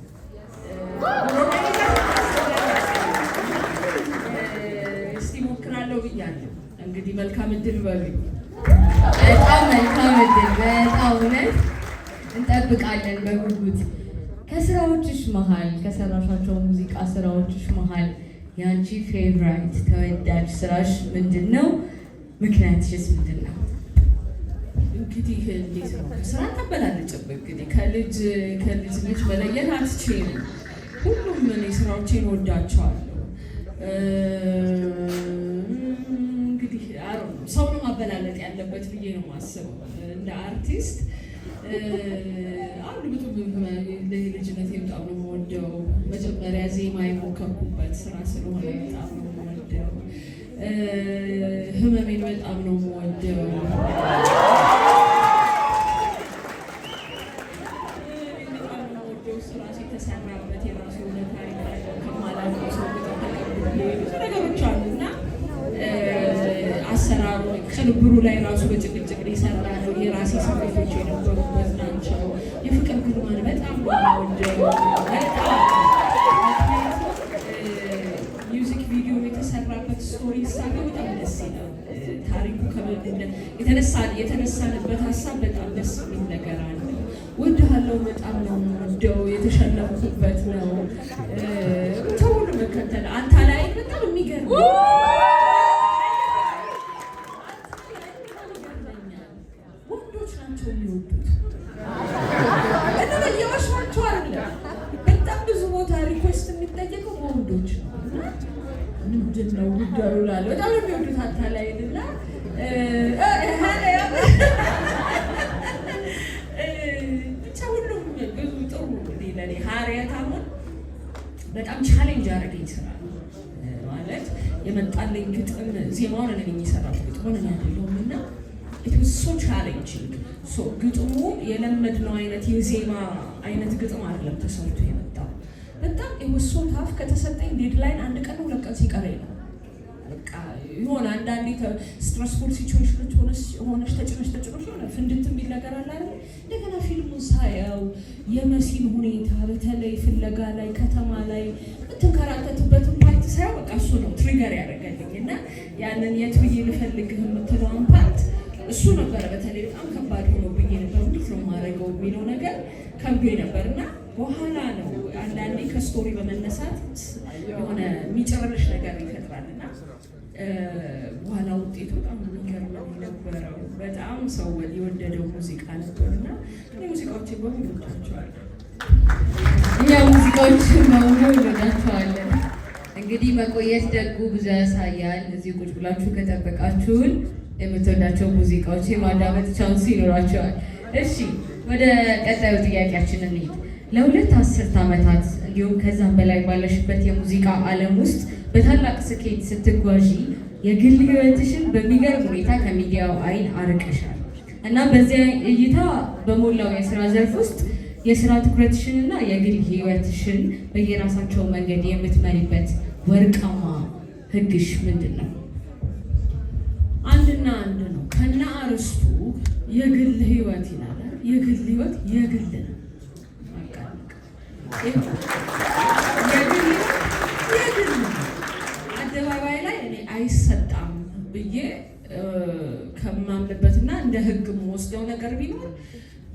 እስቲ ሞክራለሁ ብያለሁ። እንግዲህ መልካም እድል በሉኝ። በጣም መልካም እድል። በጣም እውነት እንጠብቃለን በጉጉት። ከስራዎችሽ መሀል ከሰራሻቸው ሙዚቃ ስራዎችሽ መሀል የአንቺ ፌቨራይት ተወዳጅ ስራሽ ምንድን ነው? ምክንያትሽስ ምንድን ነው? እንግዲህ እንዴት ነው ከስራ ታበላለጭም። እንግዲህ ከልጅ ልጅ መለየት አትችይም። ሁሉም እኔ ስራዎቼን ወዳቸዋለሁ። እንግዲህ ሰው ነው ማበላለጥ ያለበት ብዬ ነው የማስበው እንደ አርቲስት። አንድ ልጅነት በጣም ነው የምወደው። መጀመሪያ ዜማ የሞከርኩበት ስራ ስለሆነ በጣም ነው የምወደው። ህመሜን በጣም ነው የምወደው። ስራ የተሰራበት የራሱ የሆነ ታሪክ ያለው ከማላውቀው ሰው ብዙ ነገሮች አሉ እና አሰራሩ ቅንብሩ ላይ ራሱ በጭቅጭቅ የሰራ ነው። የራሴ ስሜቶች የነበሩበት ናቸው። የፍቅር ግርማን በጣም ወደው ሚውዚክ ቪዲዮ የተሰራበት ስቶሪ ሳገ በጣም ደስ ይላል። ታሪኩ የተነሳንበት ሀሳብ በጣም ደስ የሚል ነገር አለ። ወድሃለው በጣም ነው ወደው የተሸለምኩበት ነው። ተውሉ መከተል አንተ ላይ በጣም የሚገርም ወንዶች ናቸው የሚወዱት። እየዋሿቸው አይደለም። በጣም ብዙ ቦታ ሪኩዌስት የሚጠየቀው በወንዶች ነው። ምንድን ነው ጉዳዩ ላለ በጣም የሚወዱት አንተ ላይ እና ለኔ ሃሪየት አሁን በጣም ቻሌንጅ ያደረገኝ ስራ ማለት የመጣልኝ ግጥም ዜማውን እኔ ነኝ የሰራሁት፣ ግጥሙን እኔ አይደለሁም እና it was so challenging። ግጥሙ የለመድነው አይነት የዜማ አይነት ግጥም አይደለም ተሰርቶ የመጣው። በጣም it was so tough። ከተሰጠኝ ዴድላይን 1 ቀን 2 ቀን ሲቀረኝ ነው በቃ የሆነ አንዳንዴ ስትረስፉል ሲቹዌሽኖች ሆነሽ ተጭነሽ የሆነ ፍንድት የሚል ነገር አለ አይደል? እንደገና ፊልሙን ሳየው የመሲን ሁኔታ በተለይ ፍለጋ ላይ ከተማ ላይ የምትንከራተትበትን ፓርት ሳየው በቃ እሱ ነው ትሪገር ያደረገልኝ እና ያንን የት ብዬ ልፈልግህ የምትለውን ፓርት እሱ ነበረ በተለይ በጣም ከባድ ሆኖብኝ ነበር። እንዴት ነው የማደርገው የሚለው ነገር ከብዶኝ ነበር እና በኋላ ነው አንዳንዴ ከስቶሪ በመነሳት የሆነ የሚጨርሽ ነገር ይፈጥራል እና በኋላ ውጤቱ በጣም የሚገርም ነበረው። በጣም ሰው የወደደው ሙዚቃ ነበር እና ሙዚቃዎችን በሙሉ ወዳቸዋለሁ። እኛ ሙዚቃዎችን በሙሉ እንወዳቸዋለን። እንግዲህ መቆየት ደጉ ብዙ ያሳያል። እዚህ ቁጭ ብላችሁ ከጠበቃችሁን የምትወዳቸው ሙዚቃዎች የማዳመጥ ቻንስ ይኖራቸዋል። እሺ ወደ ቀጣዩ ጥያቄያችን እንሂድ። ለ2 አስርት ዓመታት እንዲሁም ከዛም በላይ ባለሽበት የሙዚቃ ዓለም ውስጥ በታላቅ ስኬት ስትጓዢ የግል ህይወትሽን በሚገርም ሁኔታ ከሚዲያው አይን አርቀሻል እና በዚያ እይታ በሞላው የስራ ዘርፍ ውስጥ የስራ ትኩረትሽንና የግል ህይወትሽን በየራሳቸው መንገድ የምትመሪበት ወርቃማ ህግሽ ምንድን ነው? አንድና አንድ ነው። ከነ አርስቱ የግል ህይወት ይላል። የግል ህይወት የግል ነው። የግል ነው። አደባባይ ላይ እኔ አይሰጣም ብዬ ከማምንበትና እንደ ህግ የምወስደው ነገር ቢኖር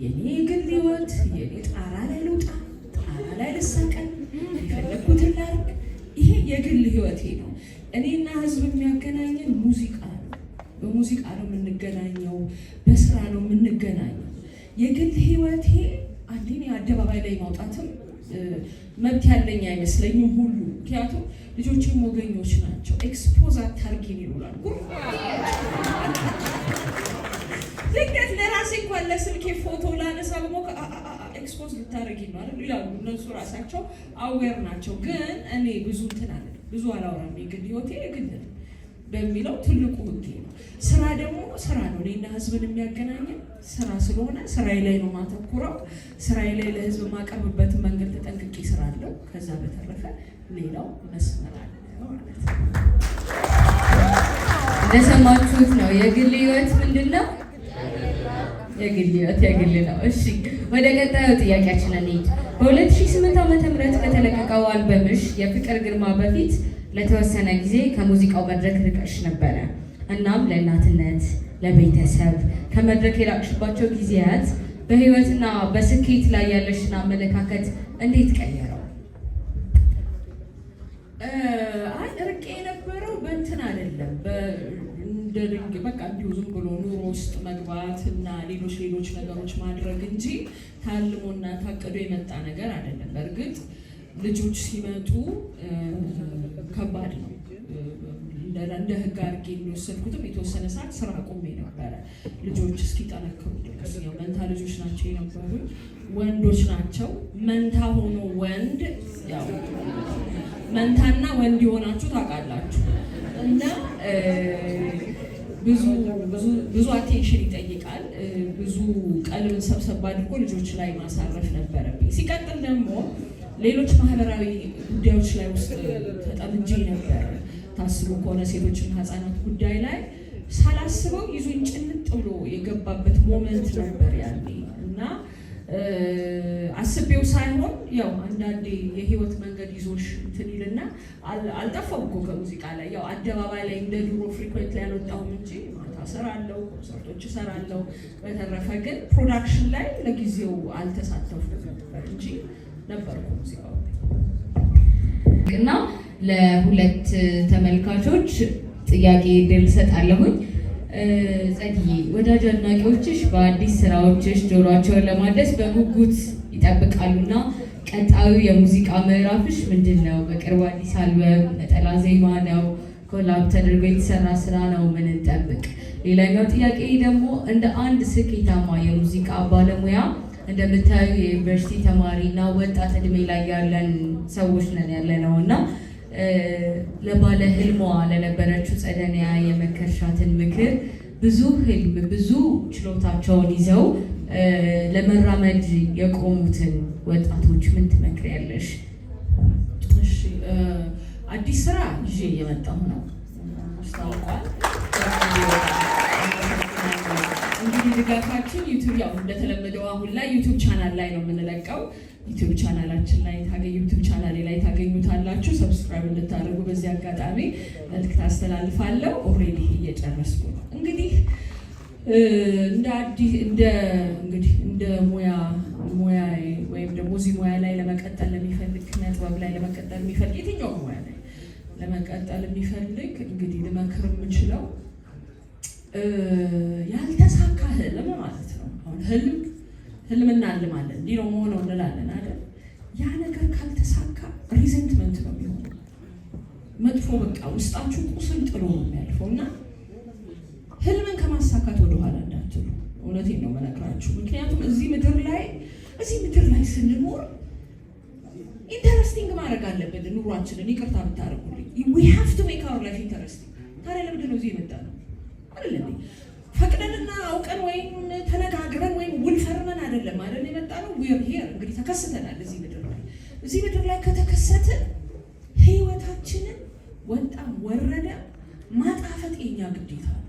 የኔ የግል ህይወት የኔ ጣራ ላይ ልውጣ፣ ጣራ ላይ ልሰቀል፣ የፈለግኩትን ላድርግ። ይሄ የግል ህይወቴ ነው። እኔና ህዝብ የሚያገናኘን ሙዚቃ ነው። በሙዚቃ ነው የምንገናኘው፣ በስራ ነው የምንገናኘው። የግል ህይወቴ አንዴ አደባባይ ላይ ማውጣትም መብት ያለኝ አይመስለኝም ሁሉ። ምክንያቱም ልጆችም ወገኞች ናቸው። ኤክስፖዝ አታርጊን ይሉላል። ድንገት ለራሴ እንኳን ለስልኬ ፎቶ ላነሳ ደግሞ ኤክስፖዝ ልታደርጊ ነው አይደል ይላሉ። እነሱ ራሳቸው አዌር ናቸው። ግን እኔ ብዙ እንትን አለ ብዙ አላወራም። የግል ህይወቴ የግል ነው በሚለው ትልቁ ህግ ነው። ስራ ደግሞ ስራ ነው። እኔና ህዝብን የሚያገናኘን ስራ ስለሆነ ስራዬ ላይ ነው ማተኩረው። ስራዬ ላይ ለህዝብ የማቀርብበትን መንገድ ተጠንቅቄ ስራ አለው። ከዛ በተረፈ ሌላው መስመር አለ ማለት ነው። እንደሰማችሁት ነው። የግል ህይወት ምንድን ነው? የግል ህይወት የግል ነው። እሺ ወደ ቀጣዩ ጥያቄያችን እንሂድ። በ2008 ዓ.ም ከተለቀቀው አልበምሽ የፍቅር ግርማ በፊት ለተወሰነ ጊዜ ከሙዚቃው መድረክ ርቀሽ ነበረ። እናም ለእናትነት ለቤተሰብ ከመድረክ የራቅሽባቸው ጊዜያት በህይወትና በስኬት ላይ ያለሽን አመለካከት እንዴት ቀየረው? አይ ርቄ የነበረው በእንትን አይደለም፣ እንደ ድንግ በቃ እንዲሁ ዝም ብሎ ኑሮ ውስጥ መግባት እና ሌሎች ነገሮች ማድረግ እንጂ ታልሞና ታቅዶ የመጣ ነገር አይደለም። በእርግጥ ልጆች ሲመጡ ከባድ ነው። እንደ ህግ አድርጌ የሚወሰድኩትም የተወሰነ ሰዓት ስራ አቁሜ ነበረ ልጆች እስኪጠነክሩ ድረስ። ያው መንታ ልጆች ናቸው የነበሩ፣ ወንዶች ናቸው። መንታ ሆኖ ወንድ ያው መንታና ወንድ የሆናችሁ ታውቃላችሁ። እና ብዙ አቴንሽን ይጠይቃል። ብዙ ቀልብን ሰብሰብ አድርጎ ልጆች ላይ ማሳረፍ ነበረብኝ። ሲቀጥል ደግሞ ሌሎች ማህበራዊ ጉዳዮች ላይ ውስጥ ተጠምጄ ነበር። ታስቡ ከሆነ ሴቶችና ህፃናት ጉዳይ ላይ ሳላስበው ይዞኝ ጭንጥ ብሎ የገባበት ሞመንት ነበር ያኔ እና አስቤው ሳይሆን ያው አንዳንዴ የህይወት መንገድ ይዞሽ እንትን ይልና አልጠፋም እኮ ከሙዚቃ ላይ ያው አደባባይ ላይ እንደ ድሮ ፍሪኩዌንት ላይ አልወጣሁም እንጂ ማታ እሰራለሁ፣ ኮንሰርቶች እሰራለሁ። በተረፈ ግን ፕሮዳክሽን ላይ ለጊዜው አልተሳተፍኩም ነበር እንጂ ነበርኩ ሙዚቃው እና ለሁለት ተመልካቾች ጥያቄ ድል ሰጣለሁኝ። ጸግዬ ወዳጅ አድናቂዎችሽ በአዲስ ስራዎችሽ ጆሮአቸውን ለማድረስ በጉጉት ይጠብቃሉና ቀጣዩ የሙዚቃ ምዕራፍሽ ምንድን ነው? በቅርቡ አዲስ አልበም፣ ነጠላ ዜማ ነው? ኮላብ ተደርጎ የተሰራ ስራ ነው? ምን እንጠብቅ? ሌላኛው ጥያቄ ደግሞ እንደ አንድ ስኬታማ የሙዚቃ ባለሙያ እንደምታዩ የዩኒቨርሲቲ ተማሪ እና ወጣት እድሜ ላይ ያለን ሰዎች ነን ያለ ነው እና ለባለ ህልሟ ለነበረችው ጸደኒያ የመከርሻትን ምክር ብዙ ህልም ብዙ ችሎታቸውን ይዘው ለመራመድ የቆሙትን ወጣቶች ምን ትመክሪያለሽ? እሺ አዲስ ስራ ይዤ እየመጣሁ ነው ታውቋል። እንግዲህ ድጋፋችን ዩቲዩብ ያው እንደተለመደው አሁን ላይ ዩቲዩብ ቻናል ላይ ነው የምንለቀው። ዩቲዩብ ቻናላችን ላይ ዩቲዩብ ቻናሌ ላይ ታገኙታላችሁ። ሰብስክራይብ እንድታደርጉ በዚህ አጋጣሚ መልዕክት አስተላልፋለሁ። ኦልሬዲ እየጨረስኩ ነው። እንግዲህ እንደ ሙያ ወይም ደግሞ እዚህ ሙያ ላይ ለመቀጠል የሚፈልግ ጥበብ ላይ ለመቀጠል የሚፈልግ የትኛው ሙያ ላይ ለመቀጠል የሚፈልግ እንግዲህ ልመክር የምችለው ያልተሳካ ህልም ማለት ነው። አሁን ህልም እናልማለን እንዲህ ነው መሆነው እንላለን አይደል? ያ ነገር ካልተሳካ ሪዘንትመንት ነው የሚሆነው። መጥፎ በቃ ውስጣችሁ ቁስል ጥሎ ነው የሚያልፈው እና ህልምን ከማሳካት ወደኋላ እንዳትሉ። እውነቴን ነው የምነግራችሁ። ምክንያቱም እዚህ ምድር ላይ ስንኖር ኢንተረስቲንግ ማድረግ አለብን ኑሯችንን። ይቅርታ ብታደርጉልኝ we have to make our life interesting። ታዲያ ለምንድን ነው እዚህ የመጣ ነው አይደለም? ፈቅደንና አውቀን ወይም ተነጋግረን ወይም ውል ፈርመን አይደለም አይደል የመጣ ነው። we're here እንግዲህ ተከስተናል እዚህ ምድር ላይ ከተከሰትን ህይወታችንን ወጣም ወረደ ማጣፈጥ የኛ ግዴታ ነው።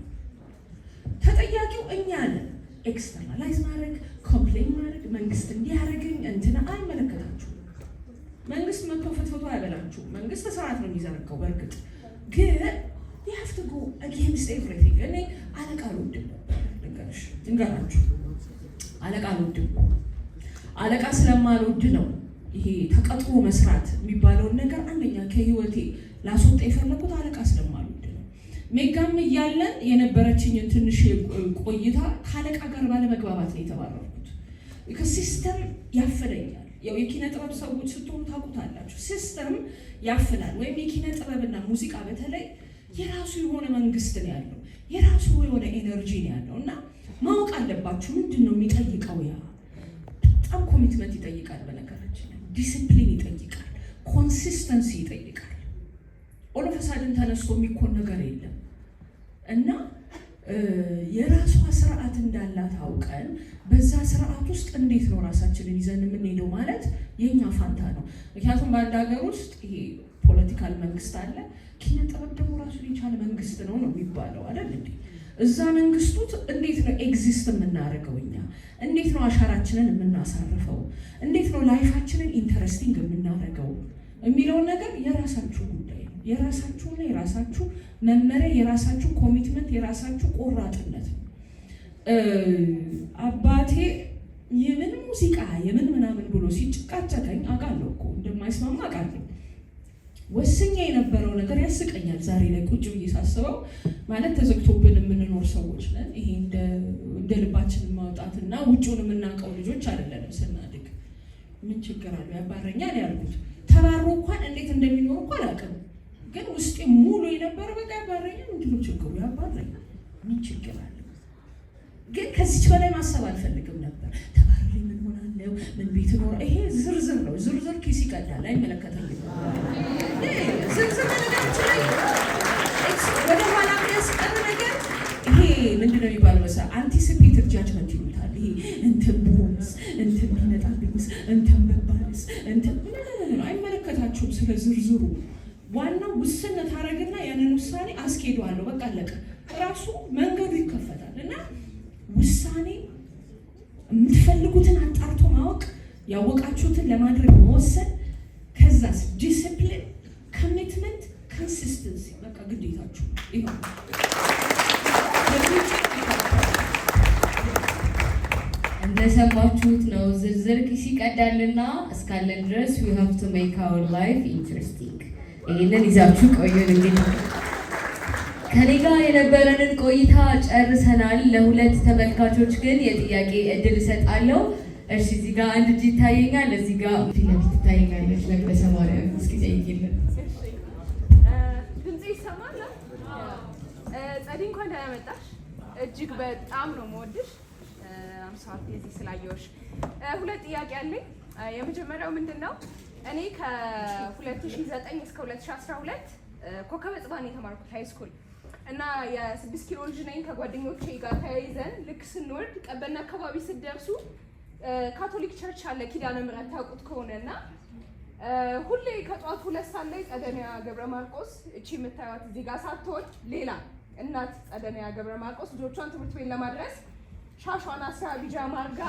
ተጠያቂው እኛ ነን። ኤክስተርናላይዝ ማድረግ፣ ኮምፕሌን ማድረግ፣ መንግስት እንዲያደርግኝ እንትና አይመለከታችሁም። መንግስት መጥቶ ፍትፍቶ አይበላችሁም። መንግስት ስርዓት ነው የሚዘረጋው። በእርግጥ ግን you have to go against everything። እኔ አለቃ አልወድም ልንገራችሁ፣ አለቃ አልወድም። አለቃ ስለማልወድ ነው ይሄ ተቀጥሮ መስራት የሚባለውን ነገር አንደኛ ከህይወቴ ላስወጣ የፈለኩት አለቃ ስለማልወድ ነው። ሜጋም እያለን የነበረችኝን ትንሽ ቆይታ ከአለቃ ጋር ባለመግባባት ነው የተባረርኩት። ሲስተም ያፍነኛል። ያው የኪነ ጥበብ ሰዎች ስትሆኑ ታውቁታላችሁ። ሲስተም ያፍናል። ወይም የኪነ ጥበብና ሙዚቃ በተለይ የራሱ የሆነ መንግስት ነው ያለው፣ የራሱ የሆነ ኤነርጂ ነው ያለው እና ማወቅ አለባችሁ ምንድን ነው የሚጠይቀው። ያ በጣም ኮሚትመንት ይጠይቃል። በነገራችን ላይ ዲሲፕሊን ይጠይቃል፣ ኮንሲስተንሲ ይጠይቃል። ኦሎፈሳድን ተነስቶ የሚኮን ነገር የለም እና የራሷ ስርዓት እንዳላት አውቀን በዛ ስርዓት ውስጥ እንዴት ነው ራሳችንን ይዘን የምንሄደው ማለት የኛ ፋንታ ነው። ምክንያቱም በአንድ ሀገር ውስጥ ይሄ ፖለቲካል መንግስት አለ፣ ኪነ ጥበብ ደግሞ ራሱን የቻለ መንግስት ነው የሚባለው አይደል እንዴ? እዛ መንግስቱ እንዴት ነው ኤግዚስት የምናደርገው? እኛ እንዴት ነው አሻራችንን የምናሳርፈው? እንዴት ነው ላይፋችንን ኢንተረስቲንግ የምናደርገው የሚለውን ነገር የራሳችሁ ጉዳይ ነው። የራሳችሁና የራሳችሁ መመሪያ፣ የራሳችሁ ኮሚትመንት፣ የራሳችሁ ቆራጥነት ነው። አባቴ የምን ሙዚቃ የምን ምናምን ብሎ ሲጨቃጨቀኝ አውቃለሁ እኮ እንደማይስማማ አውቃለሁ። ወስኜ የነበረው ነገር ያስቀኛል ዛሬ ላይ ቁጭ ብዬ ሳስበው። ማለት ተዘግቶብን የምንኖር ሰዎች ነን። ይሄ እንደ ልባችንን ማውጣትና ውጭውን የምናውቀው ልጆች አይደለንም። ስናድግ ምን ችግር አለው ያባረኛል ያልኩት ተባሮ እንኳን እንዴት እንደሚኖር እኮ አላውቅም። ግን ውስጤ ሙሉ የነበረ በቃ ያባረኛል፣ ምንድን ነው ችግሩ? ያባረኛል፣ ምን ችግር አለ? ግን ከዚች በላይ ማሰብ አልፈልግም ነበር። ተባረሪ ምን ሆናለሁ፣ ምን ቤት ኖረ፣ ይሄ ዝርዝር ነው። ዝርዝር ኪስ ይቀዳል፣ አይመለከተኝም። ዝርዝር ነገራችን ላይ ወደ ኋላ የሚያስቀር ነገር ይሄ ምንድን ነው የሚባለው መሰለህ? አንቲሲፔትድ ጃጅመንት ይሉታል። ይሄ እንትን ብሆንስ፣ እንትን ቢመጣብኝስ፣ እንትን ብባልስ፣ እንትን አይመለከታችሁም ስለ ዝርዝሩ። ዋናው ውስንነት አደረግና ያንን ውሳኔ አስኬደዋለሁ። በቃ አለቀ። ራሱ መንገዱ ይከፈታል እና ውሳኔ የምትፈልጉትን አጣርቶ ማወቅ፣ ያወቃችሁትን ለማድረግ መወሰን፣ ከዛስ ዲሲፕሊን፣ ኮሚትመንት፣ ኮንሲስተንሲ በቃ ግዴታችሁ ይሆን። እንደሰማችሁት ነው። ዝርዝር ኪስ ይቀዳልና እስካለን ድረስ we have to make our life interesting። ይሄንን ይዛችሁ ቆዩን። እንግዲህ ከኔ ጋር የነበረንን ቆይታ ጨርሰናል። ለሁለት ተመልካቾች ግን የጥያቄ እድል እሰጣለሁ። እሺ፣ እዚህ ጋር አንድ እጅ ይታየኛል፣ እዚህ ጋር ፊት ትታየኛለች። ለግለሰ ማርያም እስኪ ጠይቂልን። ድምጽ ይሰማል? ጸዲ፣ እንኳን ደህና መጣሽ። እጅግ በጣም ነው የምወድሽ። አምሳት እዚህ ስላየሁሽ። ሁለት ጥያቄ አለኝ። የመጀመሪያው ምንድን ነው፣ እኔ ከ2009 እስከ 2012 ኮከበ ጽባህ ነው የተማርኩት ሃይ ስኩል እና የ6 ኪሎ ልጅ ነኝ። ከጓደኞቼ ጋር ተያይዘን ልክ ስንወርድ ቀበና አካባቢ ስትደርሱ ካቶሊክ ቸርች አለ፣ ኪዳነ ምሕረት ታውቁት ከሆነ እና ሁሌ ከጧት 2 ሰዓት ላይ ጸደንያ ገብረ ማርቆስ እቺ የምታዩት እዚህ ጋር ሳትወድ ሌላ እናት ጸደንያ ገብረ ማርቆስ ልጆቿን ትምህርት ቤት ለማድረስ ሻሿን አስራ ቢጃማ አድርጋ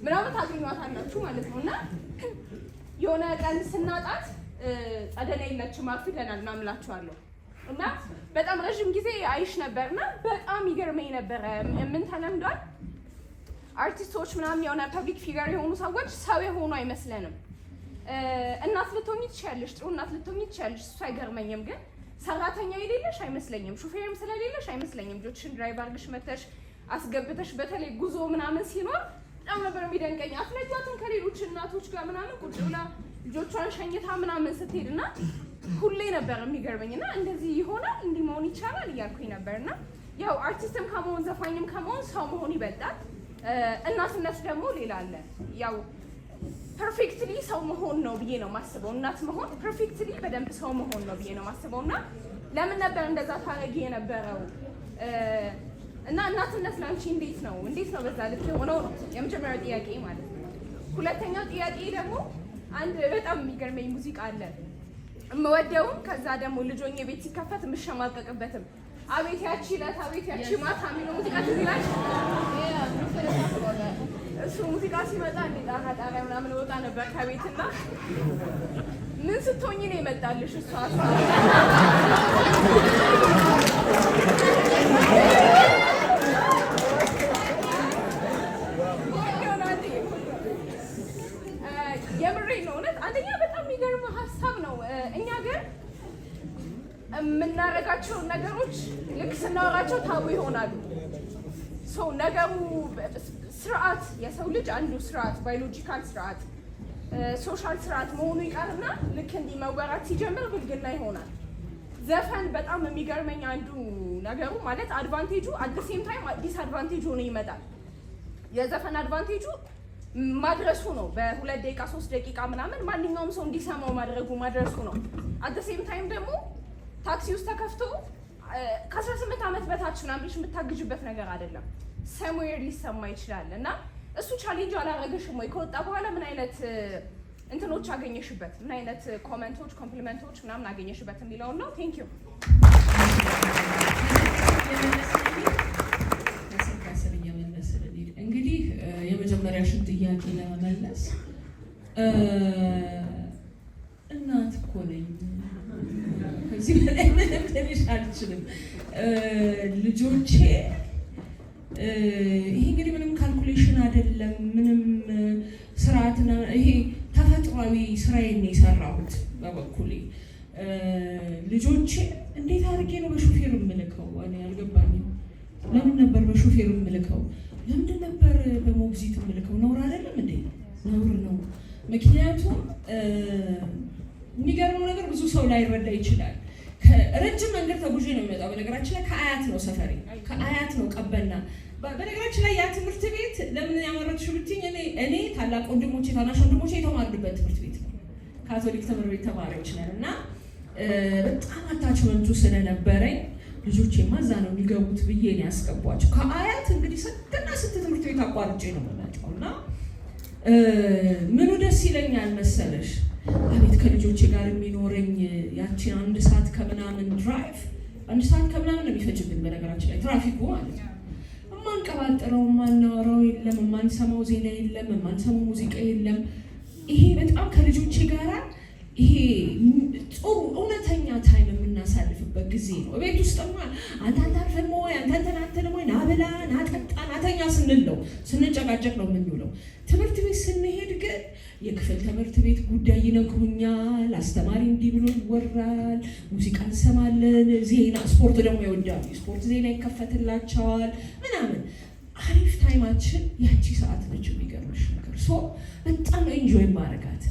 ምናምን ታገኟታላችሁ ማለት ነው። እና የሆነ ቀን ስናጣት ጸደንያ የለችም አርፍደናል ምናምን እላችኋለሁ። እና በጣም ረዥም ጊዜ አይሽ ነበርና በጣም ይገርመኝ ነበረ። ምን ተለምዷል አርቲስቶች ምናምን የሆነ ፐብሊክ ፊገር የሆኑ ሰዎች ሰው የሆኑ አይመስለንም። እናት ልትሆኚ ትችያለሽ፣ ጥሩ እናት ልትሆኚ ትችያለሽ፣ እሱ አይገርመኝም። ግን ሰራተኛ የሌለሽ አይመስለኝም፣ ሹፌርም ስለሌለሽ አይመስለኝም። ልጆችሽን ድራይቭ አድርገሽ መተሽ አስገብተሽ በተለይ ጉዞ ምናምን ሲኖር በጣም ነበር የሚደንቀኝ። አትለያትም ከሌሎች እናቶች ጋር ምናምን ቁጭ ብላ ልጆቿን ሸኝታ ምናምን ስትሄድና ሁሌ ነበር የሚገርመኝና እንደዚህ ይሆናል እንዲህ መሆን ይቻላል እያልኩኝ ነበርና ያው አርቲስትም ከመሆን ዘፋኝም ከመሆን ሰው መሆን ይበልጣል። እናትነት ደግሞ ሌላ አለ። ያው ፐርፌክትሊ ሰው መሆን ነው ብዬ ነው ማስበው። እናት መሆን ፐርፌክትሊ በደንብ ሰው መሆን ነው ብዬ ነው ማስበው። እና ለምን ነበር እንደዛ ታረጊ የነበረው? እና እናትነት ላንቺ እንዴት ነው በዛ ልክ የሆነው ነው የመጀመሪያው ጥያቄ ማለት ነው። ሁለተኛው ጥያቄ ደግሞ አንድ በጣም የሚገርመኝ ሙዚቃ አለ የምወደውም ከዛ ደግሞ ልጆኜ ቤት ሲከፈት የምሸማቀቅበትም አቤት ያቺ ዕለት አቤት ያቺ ማታ የሚለው ሙዚቃ ትዝ ይላል። እሱ ሙዚቃ ሲመጣ እንደ ጣሪያ ምናምን ወጣ ነበር ከቤትና ምን ስትሆኚ ነው የመጣልሽ እሷ የምሬ ነው እውነት። አንደኛ በጣም የሚገርም ሀሳብ ነው። እኛ ግን የምናደርጋቸው ነገሮች ልክ ስናወራቸው ታቡ ይሆናሉ። ነገሩ ስርዓት የሰው ልጅ አንዱ ስርዓት ባዮሎጂካል ስርዓት ሶሻል ስርዓት መሆኑ ይቀርና ልክ እንዲህ መወራት ሲጀምር ብልግና ይሆናል። ዘፈን በጣም የሚገርመኝ አንዱ ነገሩ ማለት አድቫንቴጁ አት ሴም ታይም ዲስአድቫንቴጅ ሆኖ ይመጣል። የዘፈን አድቫንቴጁ ማድረሱ ነው። በ2 ደቂቃ 3 ደቂቃ ምናምን ማንኛውም ሰው እንዲሰማው ማድረሱ ነው። አት ሴም ታይም ደግሞ ታክሲ ውስጥ ተከፍቶ ከ18 ዓመት በታች ምናምን ብለሽ የምታግጅበት ነገር አይደለም። ሰምዌር ሊሰማ ይችላል እና እሱ ቻሌንጅ አላረገሽም ወይ? ከወጣ በኋላ ምን አይነት እንትኖች አገኘሽበት? ምን አይነት ኮመንቶች፣ ኮምፕሊመንቶች ምናምን አገኘሽበት የሚለውን ነው። ቴንክ ዩ። እንግዲህ የመጀመሪያሽን ጥያቄ ለመመለስ እናት እኮ ነኝ። ከዚህ በላይ ምንም ትንሽ አልችልም። ልጆቼ ይሄ እንግዲህ ምንም ካልኩሌሽን አይደለም፣ ምንም ስርዓትና ይሄ ተፈጥሯዊ ስራዬን ነው የሰራሁት በበኩሌ። ልጆቼ እንዴት አድርጌ ነው በሹፌር የምልከው? እኔ አልገባኝም። ለምን ነበር በሹፌር የምልከው? ለምንድን ነበር በሞግዚት የምልከው? ነውር አይደለም እንዴ? ነውር ነው። ምክንያቱም የሚገርመው ነገር ብዙ ሰው ላይረዳ ይችላል። ረጅም መንገድ ተጉዤ ነው የሚመጣው። በነገራችን ላይ ከአያት ነው ሰፈሬ፣ ከአያት ነው ቀበና። በነገራችን ላይ ያ ትምህርት ቤት ለምን ያመረጥሽው ብትይኝ እኔ ታላቅ ወንድሞቼ ታናሽ ወንድሞቼ የተማሩበት ትምህርት ቤት ነው። ካቶሊክ ትምህርት ቤት ተማሪዎች ነን እና በጣም አታችመንቱ ስለነበረኝ ልጆቼማ እዛ ነው የሚገቡት ብዬ ነው ያስገቧቸው። ከአያት እንግዲህ ስንትና ስንት ትምህርት ቤት አቋርጬ ነው የምመጣው እና ምኑ ደስ ይለኛል መሰለሽ? አቤት ከልጆቼ ጋር የሚኖረኝ ያቺን 1 ሰዓት ከምናምን ድራይቭ 1 ሰዓት ከምናምን ነው የሚፈጅብን። በነገራችን ላይ ትራፊኩ ማለት ነው። የማንቀባጥረው የማናወራው የለም፣ የማንሰማው ዜና የለም፣ የማንሰማው ሙዚቃ የለም። ይሄ በጣም ከልጆቼ ጋራ ይሄ ጥሩ እውነተኛ ታይም የምናሳልፍበት ጊዜ ነው። ቤት ውስጥማ አንተ አታርፈም ወይ አንተ እንትን ወይ ናብላ ናጠጣ ናተኛ ስንል ነው ስንጨቃጨቅ ነው የምንውለው። ትምህርት ቤት ስንሄድ ግን የክፍል ትምህርት ቤት ጉዳይ ይነግሩኛል። አስተማሪ እንዲህ ብሎ ይወራል፣ ሙዚቃ እንሰማለን፣ ዜና ስፖርት ደግሞ ይወዳሉ። ስፖርት ዜና ይከፈትላቸዋል ምናምን። አሪፍ ታይማችን ያቺ ሰዓት ነች። የሚገርምሽ ነገር በጣም ኤንጆይ ማረጋት።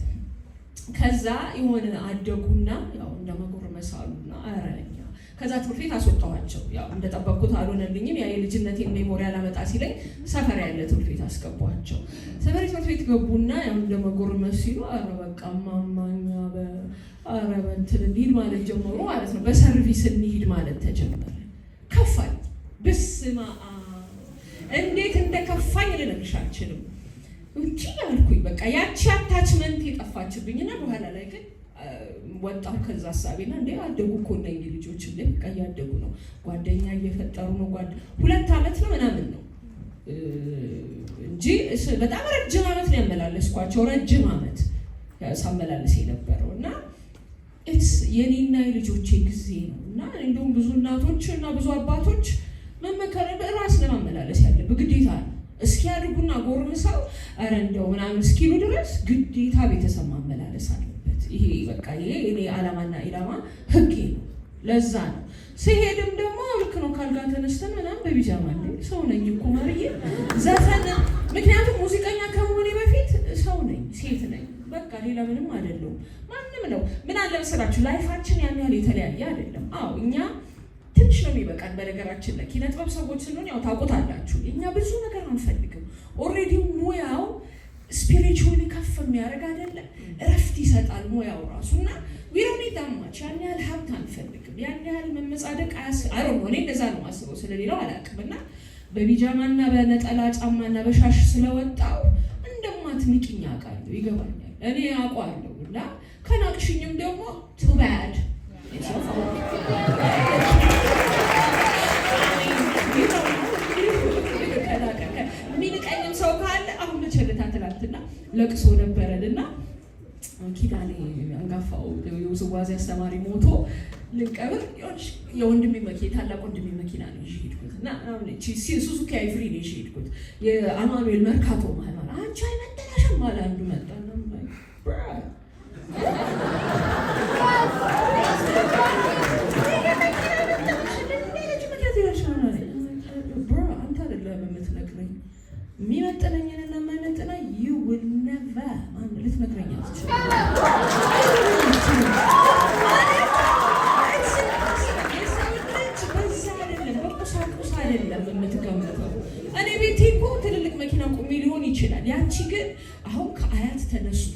ከዛ የሆነ አደጉና ያው እንደመጎርመሳሉና አረኛ ከዛ ትምህርት ቤት አስወጣኋቸው። ያው እንደጠበቅኩት አልሆነልኝም። ያ የልጅነቴን ሜሞሪ አላመጣ ሲለኝ ሰፈር ያለ ትምህርት ቤት አስገቧቸው። ሰፈር ትምህርት ቤት ገቡና ያው እንደመጎርመስ ሲሉ ኧረ በቃ ማማኛ ኧረ በእንትን እንሂድ ማለት ጀመሩ ማለት ነው። በሰርቪስ እንሂድ ማለት ተጀመረ። ከፋኝ። በስመ አብ እንዴት እንደከፋኝ ልነግርሽ አልችልም። እንጂ ያልኩኝ በቃ ያቺ አታችመንት የጠፋችብኝና በኋላ ላይ ግን ወጣሁ ከዛ ሀሳቤና እንዴ አደጉ እኮ እነኝህ ልጆች እንዴ በቃ እያደጉ ነው፣ ጓደኛ እየፈጠሩ ነው። 2 ዓመት ነው ምናምን ነው እንጂ በጣም ረጅም ዓመት ነው ያመላለስኳቸው። ረጅም ዓመት ሳመላለስ የነበረው እና የኔና የልጆቼ ጊዜ ነው እና እንደውም ብዙ እናቶች እና ብዙ አባቶች መመከር ራስ ለማመላለስ ያለብህ ግዴታ ነው። እስኪያድጉና ጎርምሰው ኧረ እንደው ምናምን እስኪሉ ድረስ ግዴታ ቤተሰብ ማመላለስ አለበት። ይሄ በቃ ይሄ እኔ ዓላማና ኢላማ ህጌ ነው። ለዛ ነው ሲሄድም ደግሞ ልክ ነው ካልጋ ተነስተን ምናምን በቢጃማ ሰው ነኝ እኮ ማርዬ ዘፈን። ምክንያቱም ሙዚቀኛ ከመሆኔ በፊት ሰው ነኝ፣ ሴት ነኝ። በቃ ሌላ ምንም አይደለሁም። ማንም ነው። ምን አለ መሰላችሁ ላይፋችን ያን ያህል የተለያየ አይደለም። አዎ እኛ ትንሽ ነው የሚበቃን። በነገራችን ላይ ኪነ ጥበብ ሰዎች ስንሆን ያው ታውቁታላችሁ፣ እኛ ብዙ ነገር አንፈልግም። ኦልሬዲ ሙያው ስፒሪቹዋሊ ከፍ የሚያደርግ አይደለም፣ እረፍት ይሰጣል ሙያው ራሱ እና ዊሮኒ ዳማች ያን ያህል ሀብት አንፈልግም። ያን ያህል መመጻደቅ አይሮን ሆኔ እንደዛ ነው ማስበው፣ ስለሌላው አላውቅም። እና በቢጃማና በነጠላ ጫማና በሻሽ ስለወጣው እንደማትንቂኝ አውቃለሁ፣ ይገባኛል፣ እኔ አውቃለሁ። እና ከናቅሽኝም ደግሞ ቱ ባድ የሚንቀኝም ሰው ካለ አሁን በቸልታ ትላንትና ለቅሶ ነበረንና ኪዳኔ አንጋፋው የውዝዋዜ አስተማሪ ሞቶ ልንቀብር የወንድሜ መኪና ታላቅ ወንድሜ መኪና ነው ይዤ ሄድኩት እና ሱዙኪ አይፍሪ ነው ይዤ ሄድኩት። የአማኑኤል መርካቶ ማለት አንቺ አይመጥነሽም አለ አንዱ መጣና አንተ አይደለም የምትነግረኝ የሚመጥነኝንና የማይመጥነኝ you will never ልትነግረኝ አትችልም። በቁሳቁስ አይደለም የምትገምተው። እኔ ቤቴ እኮ ትልልቅ መኪና ቆሜ ሊሆን ይችላል። ያንቺ ግን አሁን ከአያት ተነስቶ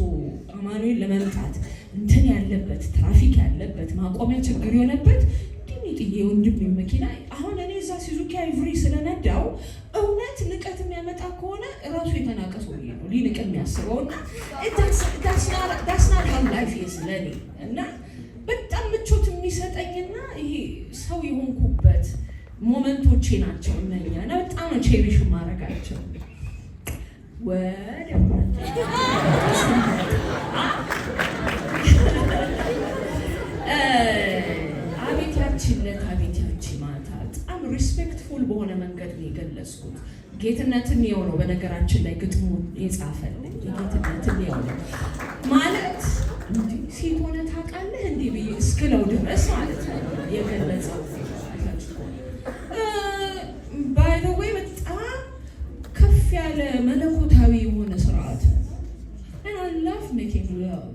አማኑኤል ለመምጣት እንትን ያለበት ትራፊክ ያለበት ማቆሚያ ችግር የሆነበት ጥዬ ወንድሜ መኪና አሁን እኔ እዛ ሲዙኪ አይቭሪ ስለነዳው እውነት ንቀት የሚያመጣ ከሆነ እራሱ የተናቀ ሰውዬ ነው ሊንቅ የሚያስበው እና ዳስናት ሀው ላይፍ ኢዝ ለኔ እና በጣም ምቾት የሚሰጠኝና ይሄ ሰው የሆንኩበት ሞመንቶቼ ናቸው እነኛ እና በጣም ነው ቼሪሽ ማረጋቸው። ወደ አቤት ያቺ ማታ በጣም ሪስፔክትፉል በሆነ መንገድ ነው የገለጽኩት። ጌትነትን የሆነው በነገራችን ላይ ግጥሙ የጻፈልኝ ጌትነትን የሆነው ማለት እንዲህ ሴት ሆነ ታውቃለህ እንዲህ ብዬ እስክለው ድረስ ማለት ነው የገለጸው። ባይ ዘ ዌይ በጣም ከፍ ያለ መለኮታዊ የሆነ ስርዓት ነው። and I love making love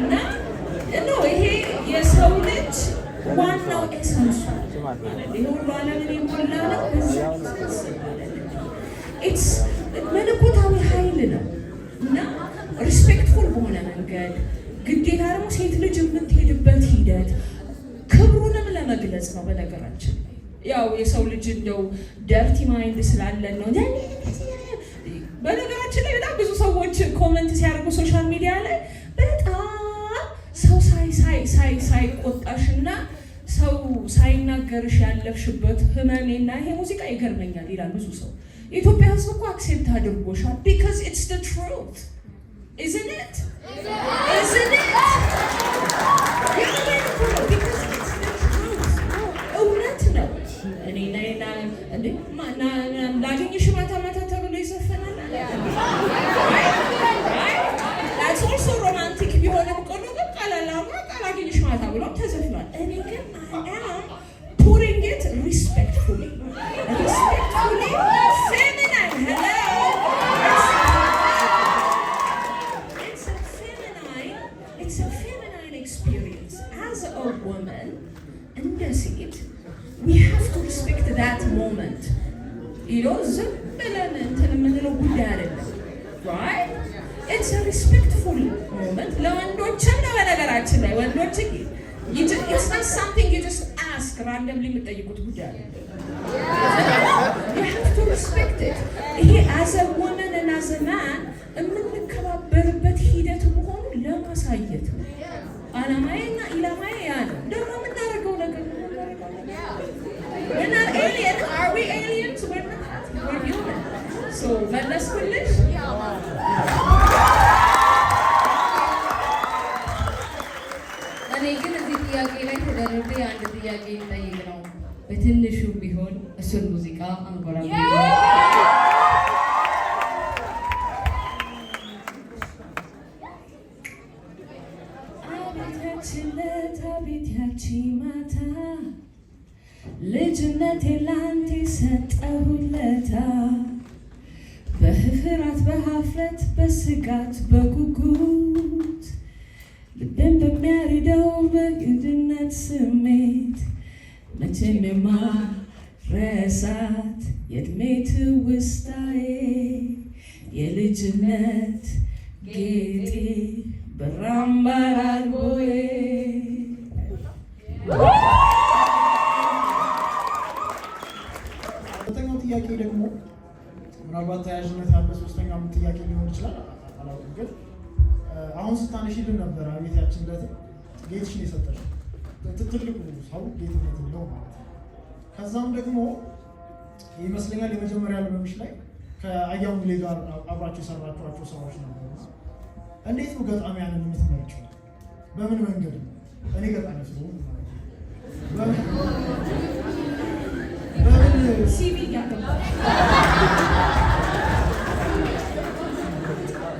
እና ይሄ የሰው ልጅ ዋናው ኤሰንሱ ይሄ ሁሉ ዓለምን የሞላ ነው። ኢትስ መለኮታዊ ኃይል ነው እና ሪስፔክትፉል በሆነ መንገድ ግዴታ ደግሞ ሴት ልጅ የምትሄድበት ሂደት ክብሩንም ለመግለጽ ነው። በነገራችን ላይ ያው የሰው ልጅ እንደው ደርቲ ማይንድ ስላለን ነው። በነገራችን ላይ በጣም ብዙ ሰዎች ኮመንት ሲያደርጉ ሶሻል ሚዲያ ላይ በጣም ሰው ሳይቆጣሽና ሰው ሳይናገርሽ ያለፍሽበት ህመሜና ይሄ ሙዚቃ ይገርመኛል ይላል ብዙ ሰው። የኢትዮጵያ ሕዝብ እኮ አክሴፕት አድርጎሻል because it's the truth isn't it? እውነት ነው። እኔ እንዴ ላገኝሽ ማታ ማታ ተብሎ ይዘፈናል። that's also romantic ቢሆንም ቆሎ ላገኝሽ ማታ ብሎ ተዘፍኗል። እኔ ግን I am putting it respectfully feminine. Hello, it's a feminine experience as a woman. እንደ ሴት we have to respect that moment. ዝም ብለን እንትን የምንለው ጉዳይ አይደለም። right? It's a respectful moment. ለወንዶችም ነው በነገራችን ላይ ወንዶች it's not something you just ask randomly የምትጠይቁት ጉዳይ አይደለም። you have to respect it. ይሄ as a woman and as a man የምንከባበርበት ሂደት መሆኑን ለማሳየት ነው። ዓላማዬና ኢላማዬ ያ ነው። ደግሞ የምናደርገው ነገር ነው። We're not aliens. Are we aliens? መለስኩልሽ። እኔ ግን እዚህ ጥያቄ ላይ ተደርቤ አንድ ጥያቄ ልጠይቅ ነው። በትንሹ ቢሆን እሱን ሙዚቃ አንጎራ አቤት ያቺ ማታ ልጅነቴ ላንተ ሰጠሁለታ በፍርሃት በሀፍረት በስጋት በጉጉት ልቤን በሚያርደው በግድነት ስሜት መቼም የማረሳት የእድሜ ትውስታዬ የልጅነት ጌጤ በራምባር አልቦዬ። ሁለተኛው ጥያቄ ደግሞ ምናልባት ተያያዥነት ያለው ሶስተኛው ጥያቄ ሊሆን ይችላል፣ አላውቅም። ግን አሁን ስታነሺልን ነበር አቤታችን ለት ጌትሽን የሰጠሽ ትልቁ ሰው ጌትነት ነው ማለት ነው። ከዛም ደግሞ ይመስለኛል የመጀመሪያ አልበምሽ ላይ ከአያሙሌ ጋር አብራችሁ የሰራችኋቸው ስራዎች ነበሩ። እንዴት ነው ገጣሚያንን የምትመርጪው? በምን መንገድ ነው? እኔ ገጣሚ ስለሆንኩ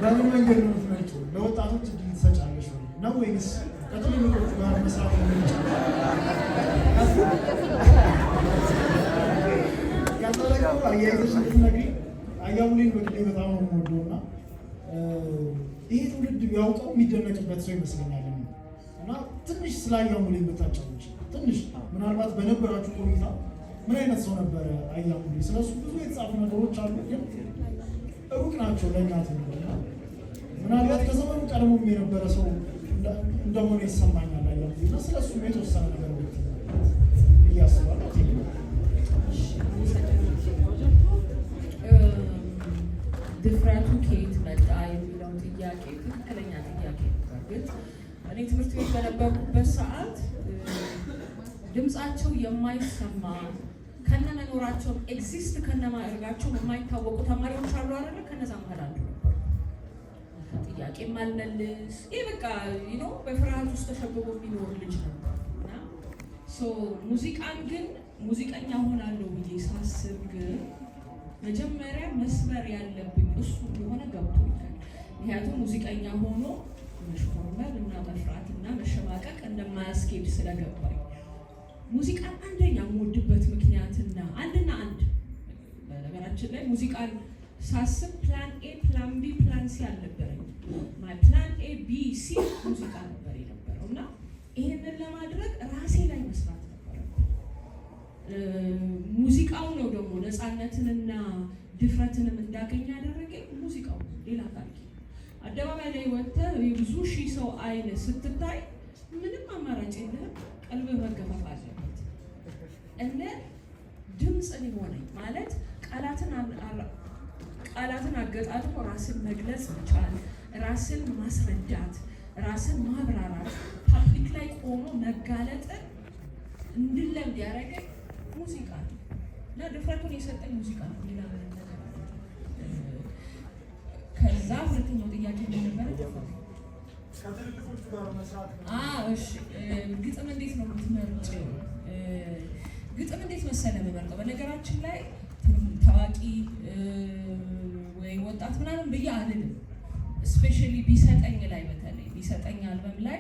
በምን መንገድ ነው የምትመርጪው? ለወጣቶች እድል ትሰጫለሽ ነው ወይስ ከትልልቆቹ ጋር መስራት ነው? ከዛ ደግሞ አያይዘሽ እንድትነግሪኝ አያሙሌን በግሌ በጣም ነው የምወደው እና ይሄ ትውልድ ቢያውቀው የሚደነቅበት ሰው ይመስለኛል እና ትንሽ ስለ አያሙሌ ብታጫውች ትንሽ ምናልባት በነበራችሁ ቆይታ ምን አይነት ሰው ነበረ አያሙሌ? ስለሱ ብዙ የተጻፉ ነገሮች አሉ፣ ግን ሩቅ ናቸው ለእኛ ትውልድ። ምናልባት ከዘመኑ ቀድሞም የነበረ ሰው እንደሆነ ይሰማኛል አያሙሌ እና ስለሱ የተወሰነ ነገር ብዬ አስባለሁ። ድፍረቱ ከየት መጣ የሚለው ጥያቄ ትክክለኛ ጥያቄ ነበር። ግን እኔ ትምህርት ቤት በነበርኩበት ሰዓት ድምፃቸው የማይሰማ ከነመኖራቸው ኤግዚስት ከነማድረጋቸው የማይታወቁ ተማሪዎች አሉ አይደለ? ከነዛ መሀል አንዱ ነበሩ። ጥያቄ ማልመልስ ይህ በቃ በፍርሃት ውስጥ ተሸብቦ የሚኖር ልጅ ነበር እና ሙዚቃን ግን ሙዚቀኛ ሆናለሁ ብዬ ሳስብ ግን መጀመሪያ መስበር ያለብኝ እሱ እንደሆነ ገብቶኛል። ምክንያቱም ሙዚቀኛ ሆኖ መሽኮርመል እና መፍራት እና መሸማቀቅ እንደማያስኬድ ስለገባኝ ሙዚቃን አንደኛ የምወድበት ምክንያትና አንድና አንድ በነገራችን ላይ ሙዚቃን ሳስብ ፕላን ኤ ፕላን ቢ ፕላን ሲ አልነበረኝ። ማይ ፕላን ኤ ቢ ሲ ሙዚቃ ነበር የነበረው እና ይሄንን ለማድረግ ራሴ ላይ መስራት ሙዚቃው ነው ደግሞ ነፃነትንና ድፍረትንም እንዳገኝ ያደረገኝ ሙዚቃው። ሌላ ታሪክ አደባባይ ላይ ወጥተህ የብዙ ሺህ ሰው አይን ስትታይ ምንም አማራጭ የለህም፣ ቀልብህ መገፋት አለበት። እነ ድምፅ ሊሆነኝ ማለት ቃላትን አገጣጥሞ ራስን መግለጽ መቻል፣ ራስን ማስረዳት፣ ራስን ማብራራት፣ ፓብሊክ ላይ ቆሞ መጋለጥን እንድለምድ ያደረገኝ ሙዚቃ ነው እና ድፍረቱን የሰጠኝ ሙዚቃ ነው። ሌላ ምንም ነገር አለ። ከዛ ሁለተኛው ጥያቄ ነበረ ከትልልቆቹ ጋር መስራት። እሺ ግጥም እንዴት ነው የምትመርጪው? ግጥም እንዴት መሰለ የምመርጠው? በነገራችን ላይ ታዋቂ ወይ ወጣት ምናምን ብዬ አልልም። ስፔሻሊ ቢሰጠኝ ላይ በተለይ ቢሰጠኝ አልበም ላይ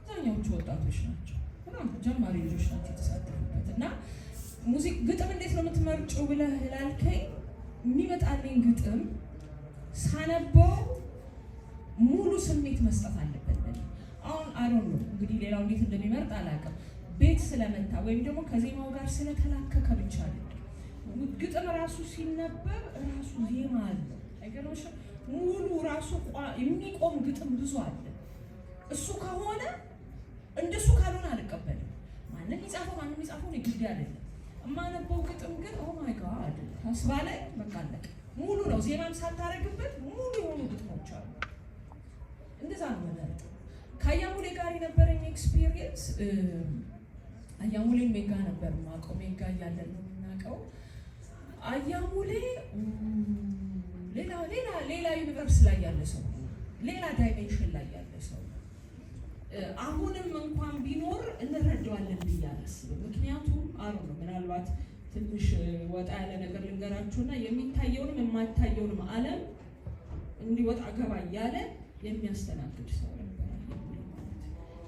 አብዛኛዎቹ ወጣቶች ናቸው፣ በጣም ጀማሪ ልጆች ናቸው የተሳተፉበት እና ግጥም እንዴት ነው የምትመርጪው ብለህ ላልከኝ የሚመጣልኝ ግጥም ሳነበው ሙሉ ስሜት መስጠት አለበት። አሁን አሮን ነው እንግዲህ ሌላው እንዴት እንደሚመርጥ አላውቅም። ቤት ስለመታ ወይም ደግሞ ከዜማው ጋር ስለተላከከ ብቻ አይደለም። ግጥም ራሱ ሲነበብ ራሱ ዜማ አለ። አይገርምሽም? ሙሉ ራሱ የሚቆም ግጥም ብዙ አለ። እሱ ከሆነ እንደሱ ካልሆነ አልቀበልም። ማንም ይጻፈው ነው ግድ አይደለም። የማነበው ግጥም ግን ኦ ማይ ጋድ ተስፋ ላይ በቃ አለቀ። ሙሉ ነው፣ ዜማም ሳታረግበት ሙሉ የሆኑ ግጥሞች አሉ። እንደዛ ነው ማለት። ከአያሙሌ ጋር የነበረኝ ኤክስፒሪየንስ አያሙሌን ሜጋ ነበር የማውቀው። ሜጋ እያለን ነው የምናውቀው። አያሙሌ ሌላ ዩኒቨርስ ላይ ያለ ሰው፣ ሌላ ዳይሜንሽን ላይ ያለ ሰው አሁንም እንኳን ቢኖር እንረዳዋለን ብዬ አላስብም። ምክንያቱም ነው ምናልባት ትንሽ ወጣ ያለ ነገር ልንገራችሁና የሚታየውንም የማይታየውንም ዓለም እንዲወጣ ገባ እያለ የሚያስተናግድ ሰው ነበር።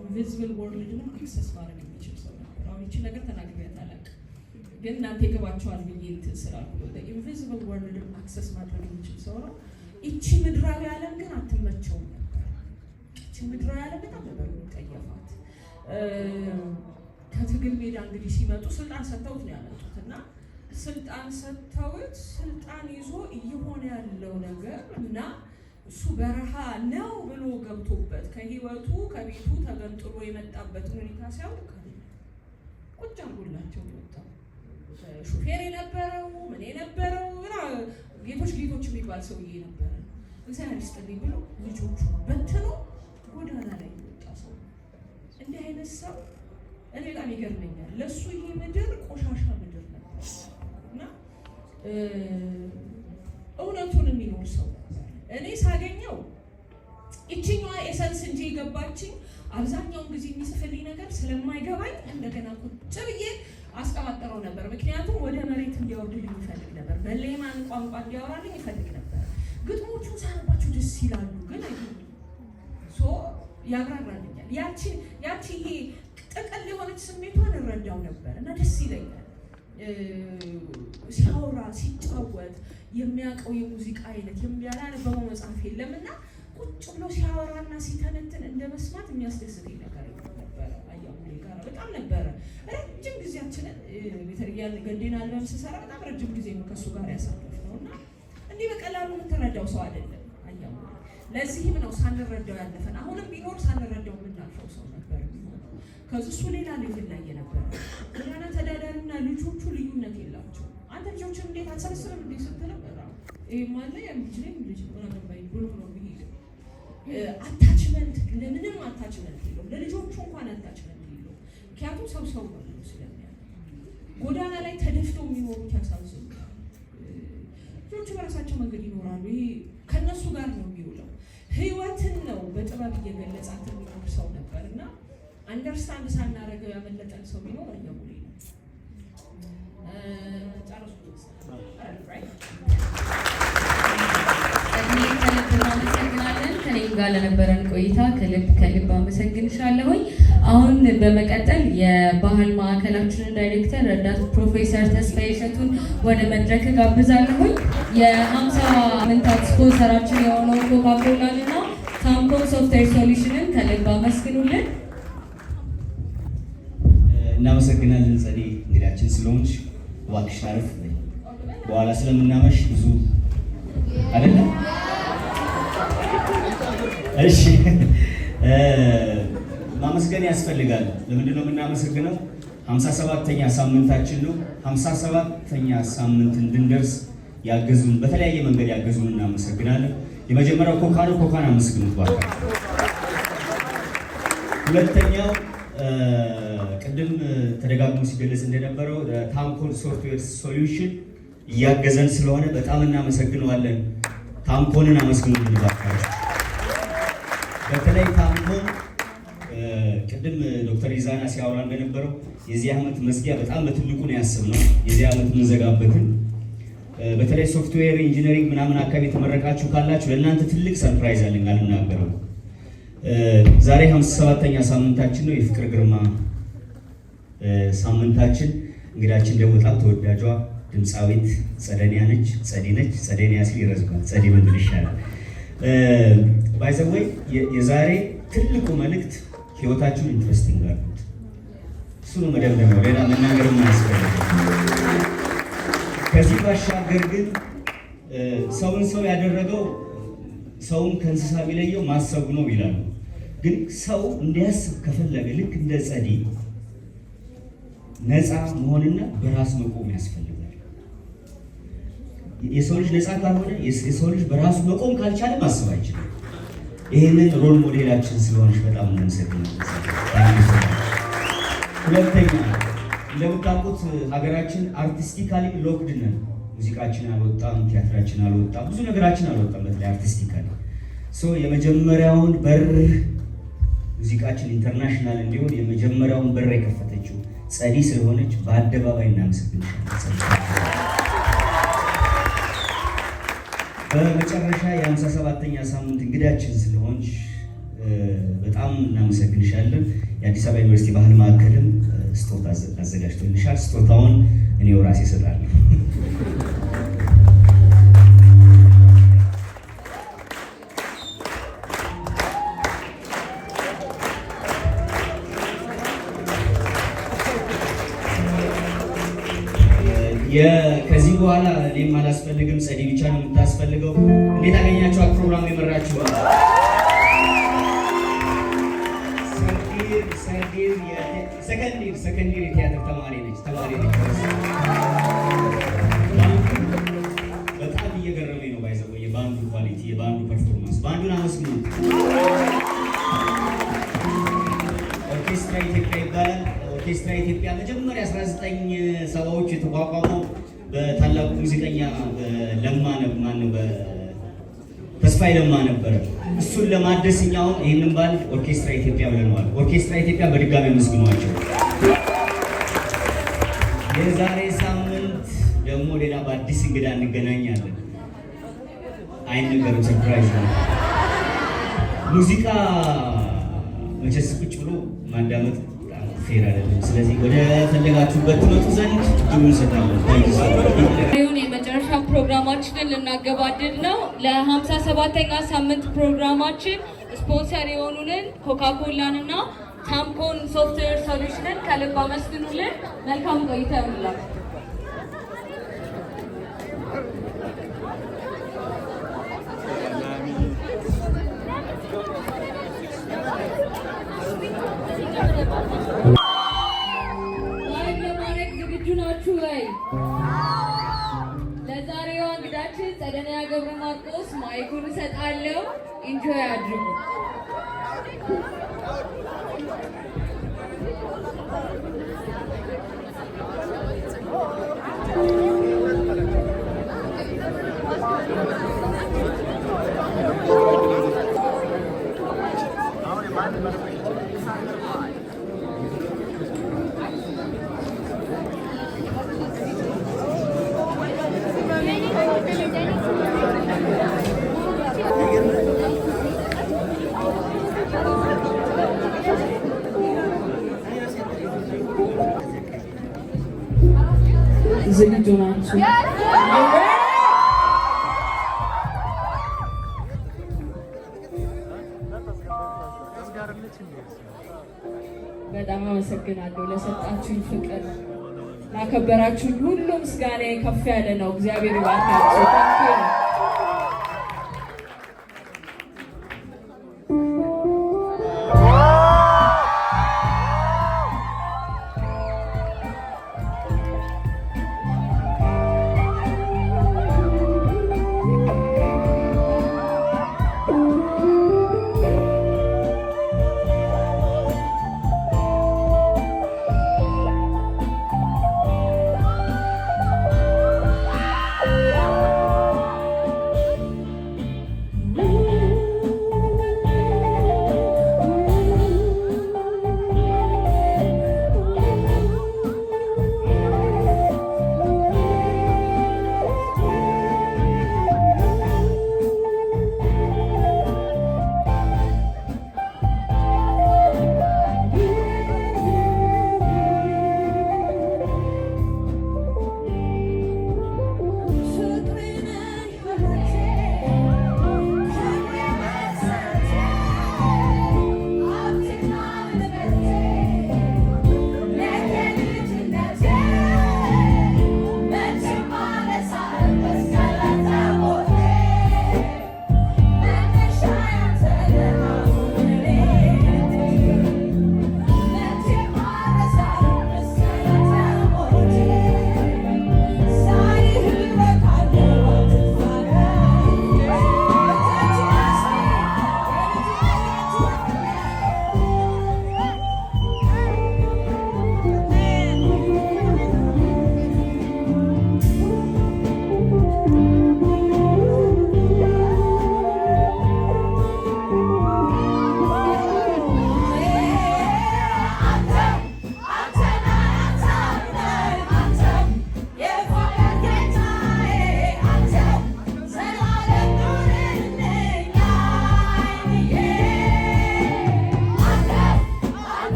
ኢንቪዚብል ወርልድንም አክሰስ ማድረግ የሚችል ሰው ነበር። አሁን ይቺ ነገር ተናግሬያት አላውቅም፣ ግን እናንተ ይገባችኋል ብዬ እንትን ስላልኩ ኢንቪዚብል ወርልድን አክሰስ ማድረግ የሚችል ሰው ነው። ይቺ ምድራዊ ዓለም ግን አትመቸውም ነበር። ይቺ ምድራዊ ዓለም በጣም ነበር የሚጠየፋት። ከትግል ሜዳ እንግዲህ ሲመጡ ስልጣን ሰጥተውት ነው ያመጡት እና ስልጣን ሰጥተውት ስልጣን ይዞ እየሆነ ያለው ነገር እና እሱ በረሃ ነው ብሎ ገብቶበት ከህይወቱ ከቤቱ ተገንጥሎ የመጣበትን ሁኔታ ሲያውቅ ቁጭ አድርጎላቸው የወጣው ሹፌር የነበረው ምን የነበረው ጌቶች የሚባል ሰውዬ ነበረ። እግዚአብሔር ይስጥልኝ ብሎ ልጆቹ በትኖ ጎዳና ላይ የወጣ ሰው። እንዲህ አይነት ሰው እኔ በጣም ይገርመኛል። ለእሱ ይሄ ምድር ቆሻሻ ምድር ነበር እና እውነቱን የሚኖር ሰው ነበር። እኔ ሳገኘው ይችኛዋ ኤሰንስ እንጂ የገባችኝ አብዛኛውን ጊዜ የሚጽፍልኝ ነገር ስለማይገባኝ እንደገና ቁጭ ብዬ አስቀባጠረው ነበር። ምክንያቱም ወደ መሬት እንዲያወርድልኝ ይፈልግ ነበር። በሌማን ቋንቋ እንዲያወራልኝ ይፈልግ ነበር። ግጥሞቹ ሳነባቸው ደስ ይላሉ፣ ግን ያግራራልኛል። ያቺ ይሄ ጥቅል የሆነች ስሜቷን እረዳው ነበር እና ደስ ይለኛል። ሲያወራ ሲጫወት የሚያውቀው የሙዚቃ አይነት የሚያላነበበው መጽሐፍ የለም እና ቁጭ ብሎ ሲያወራና ሲተነትን እንደ መስማት የሚያስደስተኝ ነገር ነበረ። አያሙሌ ጋር በጣም ነበረ ረጅም ጊዜያችንን ቤተክርስቲያን ገንዴን አልበም ስሰራ በጣም ረጅም ጊዜ ነው ከእሱ ጋር ያሳለፍነው እና እንዲህ በቀላሉ የምትረዳው ሰው አይደለም አያሙሌ። ለዚህም ነው ሳንረዳው ያለፈን። አሁንም ቢኖር ሳንረዳው የምናልፈው ሰው ነበር የሚሆነው። ከዚህ እሱ ሌላ ሌቭል ላይ የነበረ ጎዳና ተዳዳሪና ልጆቹ ልዩነት የላቸው። አንተ ልጆችን እንዴት አልሰበስብም እንዴ ስትለው ይህ ማለ የምችለኝ ልጅ ሆነገባኝ ብሎ ነው የሚሄድ። አታችመንት ለምንም አታችመንት የለው፣ ለልጆቹ እንኳን አታችመንት የለው። ምክንያቱም ሰው ነው ስለሚያ ጎዳና ላይ ተደፍተው የሚኖሩት ያሳዝኑታል። ልጆቹ በራሳቸው መንገድ ይኖራሉ። ይሄ ከነሱ ጋር ነው የሚውለው። ህይወትን ነው በጥበብ እየገለጻት የሚኖር ሰው ነበር እና አንደርስታንድ ሳናደርገው ያመለጠን ሰው ቢኖር አያሙሌ ነው። ጨረሱ እናመሰግናለን። ከኔም ጋር ለነበረን ቆይታ ከልብ አመሰግንሻለሁኝ። አሁን በመቀጠል የባህል ማዕከላችንን ዳይሬክተር ረዳት ፕሮፌሰር ተስፋዬ እሸቱን ወደ መድረክ ጋብዛለሁኝ። የ50 ዓመታት ስፖንሰራችን የሆነው ኮካኮላን እና ታምኮን ሶፍትዌር ሶሉሽንን ከልብ አመስግኑልን። እናመሰግናለን ጸዴ፣ እንግዳችን ስለሆንሽ እባክሽ አረፍ በኋላ ስለምናመሽ ብዙ አይደለም። እሺ ማመስገን ያስፈልጋል። ለምንድን ነው የምናመሰግነው? 57ኛ ሳምንታችን ነው። 57ኛ ሳምንት እንድንደርስ ያገዙን፣ በተለያየ መንገድ ያገዙን እናመሰግናለን። የመጀመሪያው ኮካ ነው። ኮካን አመስግኑት ባካችሁ። ሁለተኛው ቅድም ተደጋግሞ ሲገለጽ እንደነበረው ታምኮን ሶፍትዌር ሶሉሽን እያገዘን ስለሆነ በጣም እናመሰግነዋለን። ታምኮንን አመስግኑልን ባካችሁ። በተለይ ታምኮን ቅድም ዶክተር ኢዛና ሲያወራ እንደነበረው የዚህ ዓመት መዝጊያ በጣም በትልቁ ነው ያሰብነው፣ የዚህ ዓመት የምንዘጋበትን። በተለይ ሶፍትዌር ኢንጂነሪንግ ምናምን አካባቢ የተመረቃችሁ ካላችሁ ለእናንተ ትልቅ ሰርፕራይዝ አለኝ፣ አልናገረው። ዛሬ 57ኛ ሳምንታችን ነው፣ የፍቅር ግርማ ሳምንታችን። እንግዳችን ደግሞ በጣም ተወዳጇ ድምፃዊት ጸደኒያ ነች። ጸደኒያ ሲል ይረዝማል፣ ጸዴ ምንድን ይሻላል። ባይዘወይ የዛሬ ትልቁ መልእክት ህይወታችሁን ኢንትረስቲንግ አድርጉት። እሱ ነው መደምደሚያው፣ ሌላ መናገር የማያስፈልግ። ከዚህ ባሻገር ግን ሰውን ሰው ያደረገው ሰውን ከእንስሳ የሚለየው ማሰቡ ነው ይላሉ። ግን ሰው እንዲያስብ ከፈለገ ልክ እንደ ጸዴ ነፃ መሆንና በራስ መቆም ያስፈልጋል። የሰው ልጅ ነፃ ካልሆነ፣ የሰው ልጅ በራሱ መቆም ካልቻለ ማሰብ አይችልም። ይህንን ሮል ሞዴላችን ስለሆነች በጣም እናመሰግናለን። ሁለተኛ እንደምታውቁት ሀገራችን አርቲስቲካሊ ሎክድ ነን። ሙዚቃችን አልወጣም፣ ቲያትራችን አልወጣም፣ ብዙ ነገራችን አልወጣም። በተለይ አርቲስቲካሊ የመጀመሪያውን በር ሙዚቃችን ኢንተርናሽናል እንዲሆን የመጀመሪያውን በር የከፈተችው ጸዲ ስለሆነች በአደባባይ እናመሰግንሻለን። በመጨረሻ የ57ኛ ሳምንት እንግዳችን ስለሆንሽ በጣም እናመሰግንሻለን። የአዲስ አበባ ዩኒቨርሲቲ ባህል ማዕከልም ስጦታ አዘጋጅቶልሻል። ስጦታውን እኔው ራሴ እሰጣለሁ። ከዚህ በኋላ እኔም አላስፈልግም፣ ጸዲ ብቻ ነው የምታስፈልገው። እንዴት አገኛችኋት? ፕሮግራም የመራችሁ ሰከንድ የቲያትር ተማሪ ነች። በጣም እየገረመኝ ነው ባይዘው የባንዱ ኳሊቲ፣ የባንዱ ፐርፎርማንስ። ባንዱን አመስግኑ። ኦርኬስትራ ኢትዮጵያ ይባላል። ኦርኬስትራ ኢትዮጵያ መጀመሪያ 1970ዎቹ የተቋቋመው በታላቁ ሙዚቀኛ ተስፋዬ ለማ ነበረ። እሱን ለማደስ እኛውን ይህንን ባል ኦርኬስትራ ኢትዮጵያ ብለነዋል። ኦርኬስትራ ኢትዮጵያ በድጋሚ አመስግኗቸው። የዛሬ ሳምንት ደግሞ ሌላ በአዲስ እንግዳ እንገናኛለን። አይነገርም፣ ሰርፕራይዝ ነው። ሙዚቃ መቼስ ቁጭ ብሎ ማዳመጥ ፌር አይደለም። ስለዚህ ወደ ፈለጋችሁበት ትመጡ ዘንድ ድሉ እንሰጣለን። የመጨረሻ ፕሮግራማችንን ልናገባድድ ነው። ለ57ኛ ሳምንት ፕሮግራማችን ስፖንሰር የሆኑንን ኮካኮላን እና ታምኮን ሶፍትዌር ሶሉሽንን ከልብ አመስግኑልን። መልካም ቆይታ ይሁንላችሁ። ለዛሬዋ እንግዳችን ጸደንያ ገብረ ማርቆስ ማይኩን እሰጣለሁ። ኢንጆይ አድርጉ። ዝግጁ ናችሁ? በጣም አመሰግናለሁ ለሰጣችሁኝ ፍቅር፣ ላከበራችሁኝ ሁሉ ምስጋና ከፍ ያለ ነው። እግዚአብሔር ይባርካችሁ።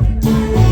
Thank you.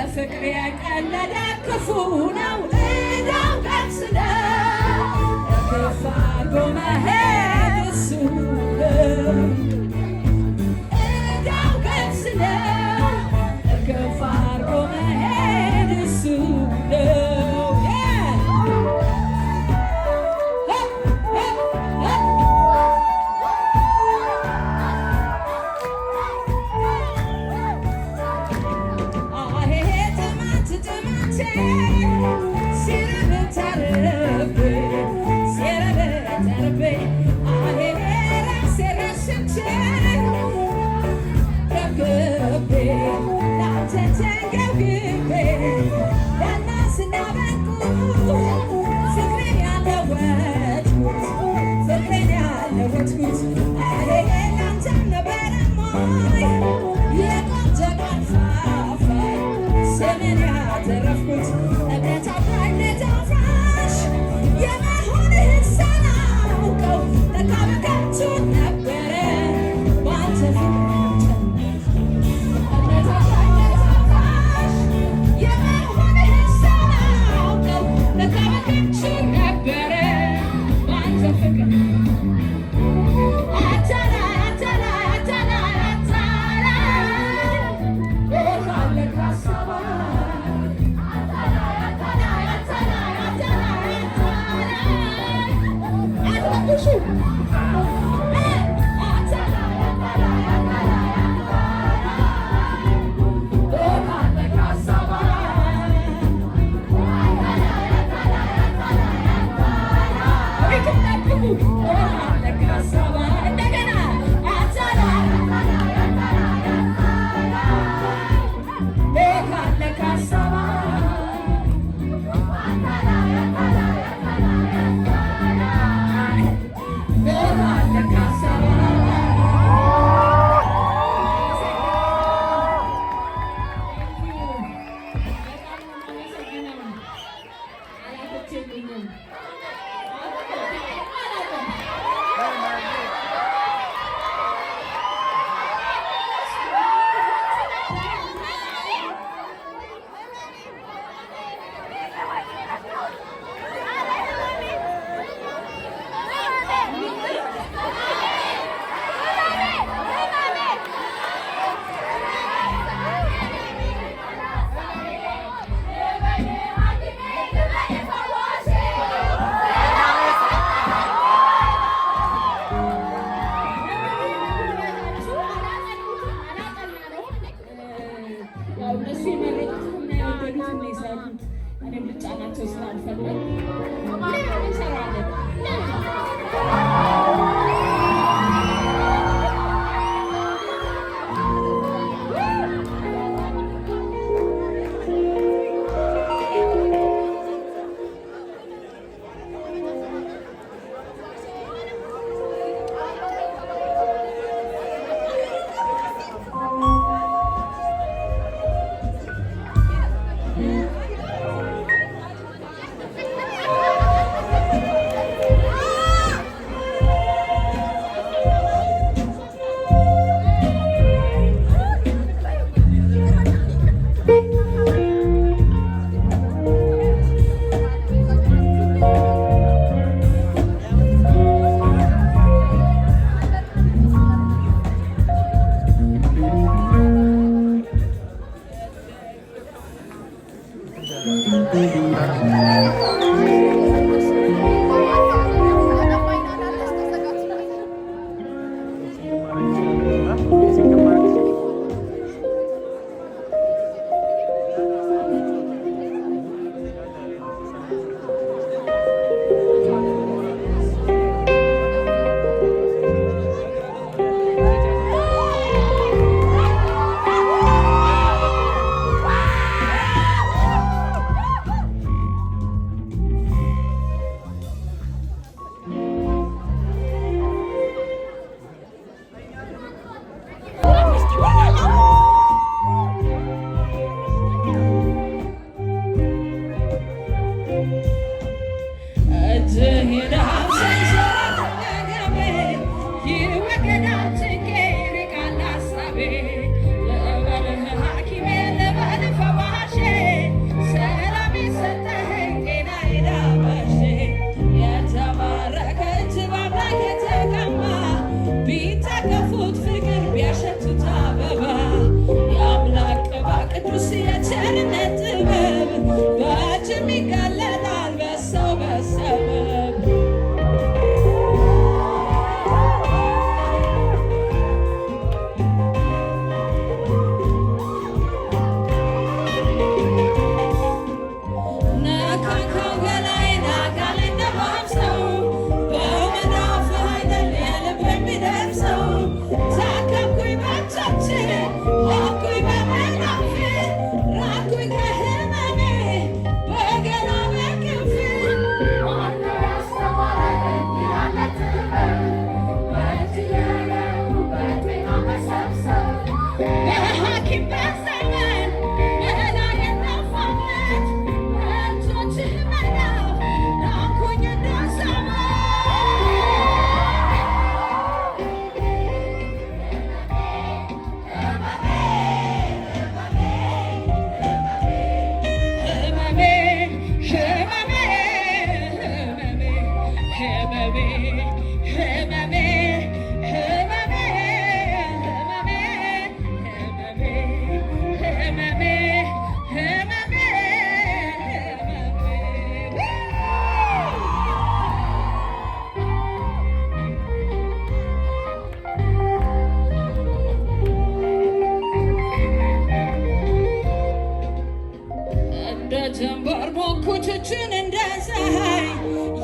በፍቅር የቀለደ ክፉ ነው እዳው ቀስ ነው ክፉ አድርጎ መሄድ እሱ ነው እዳው ቀስ ነው ክፉ አድርጎ መሄድ እሱ ነው Atala ጀንበር ሞኩችችን እንደ ፀሐይ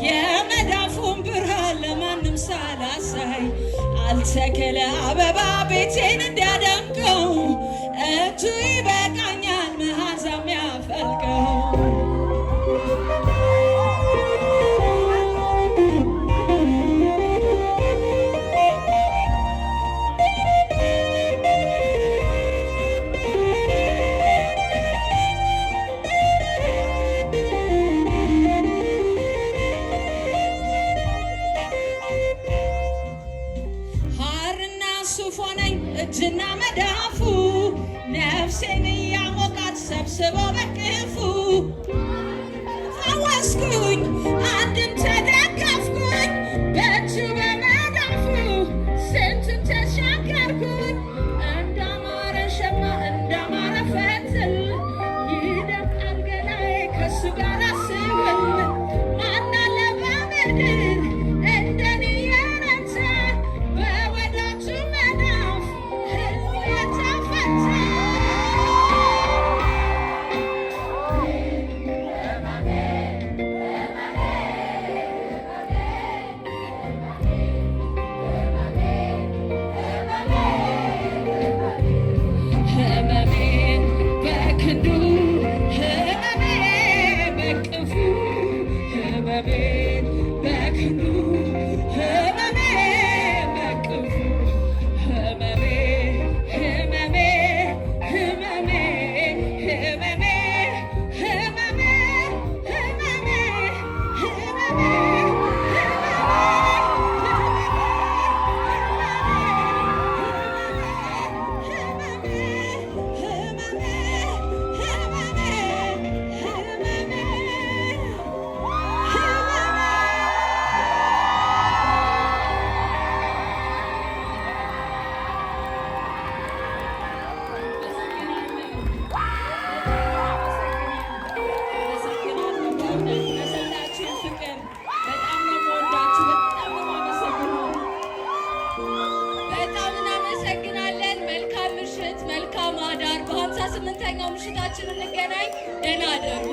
የመዳፉን ብርሃን ለማንም ሳላሳይ አልተከለ አበባ ቤቴን እንዲያደምቀው እጁ ይበቃኛል መዓዛ የሚያፈልቀው እጅና መዳፉ ነፍሴን ያሞቃት ሰብስቦ በቅፉ ፈወስኩኝ አንድም ተደገፍኩኝ በእጁ በመዳፉ ስንቱን ተሻገርኩኝ እንዳማረ ሸማ እንዳማረ ፈትል ይደምቃል ገላዬ ከሱ ጋር ስውል ማናለ በምድር እንደኔ የረታ በወዳጁ መዳፍ በ58ኛው ምሽታችን እንገናኝ። ደህና እደሩ።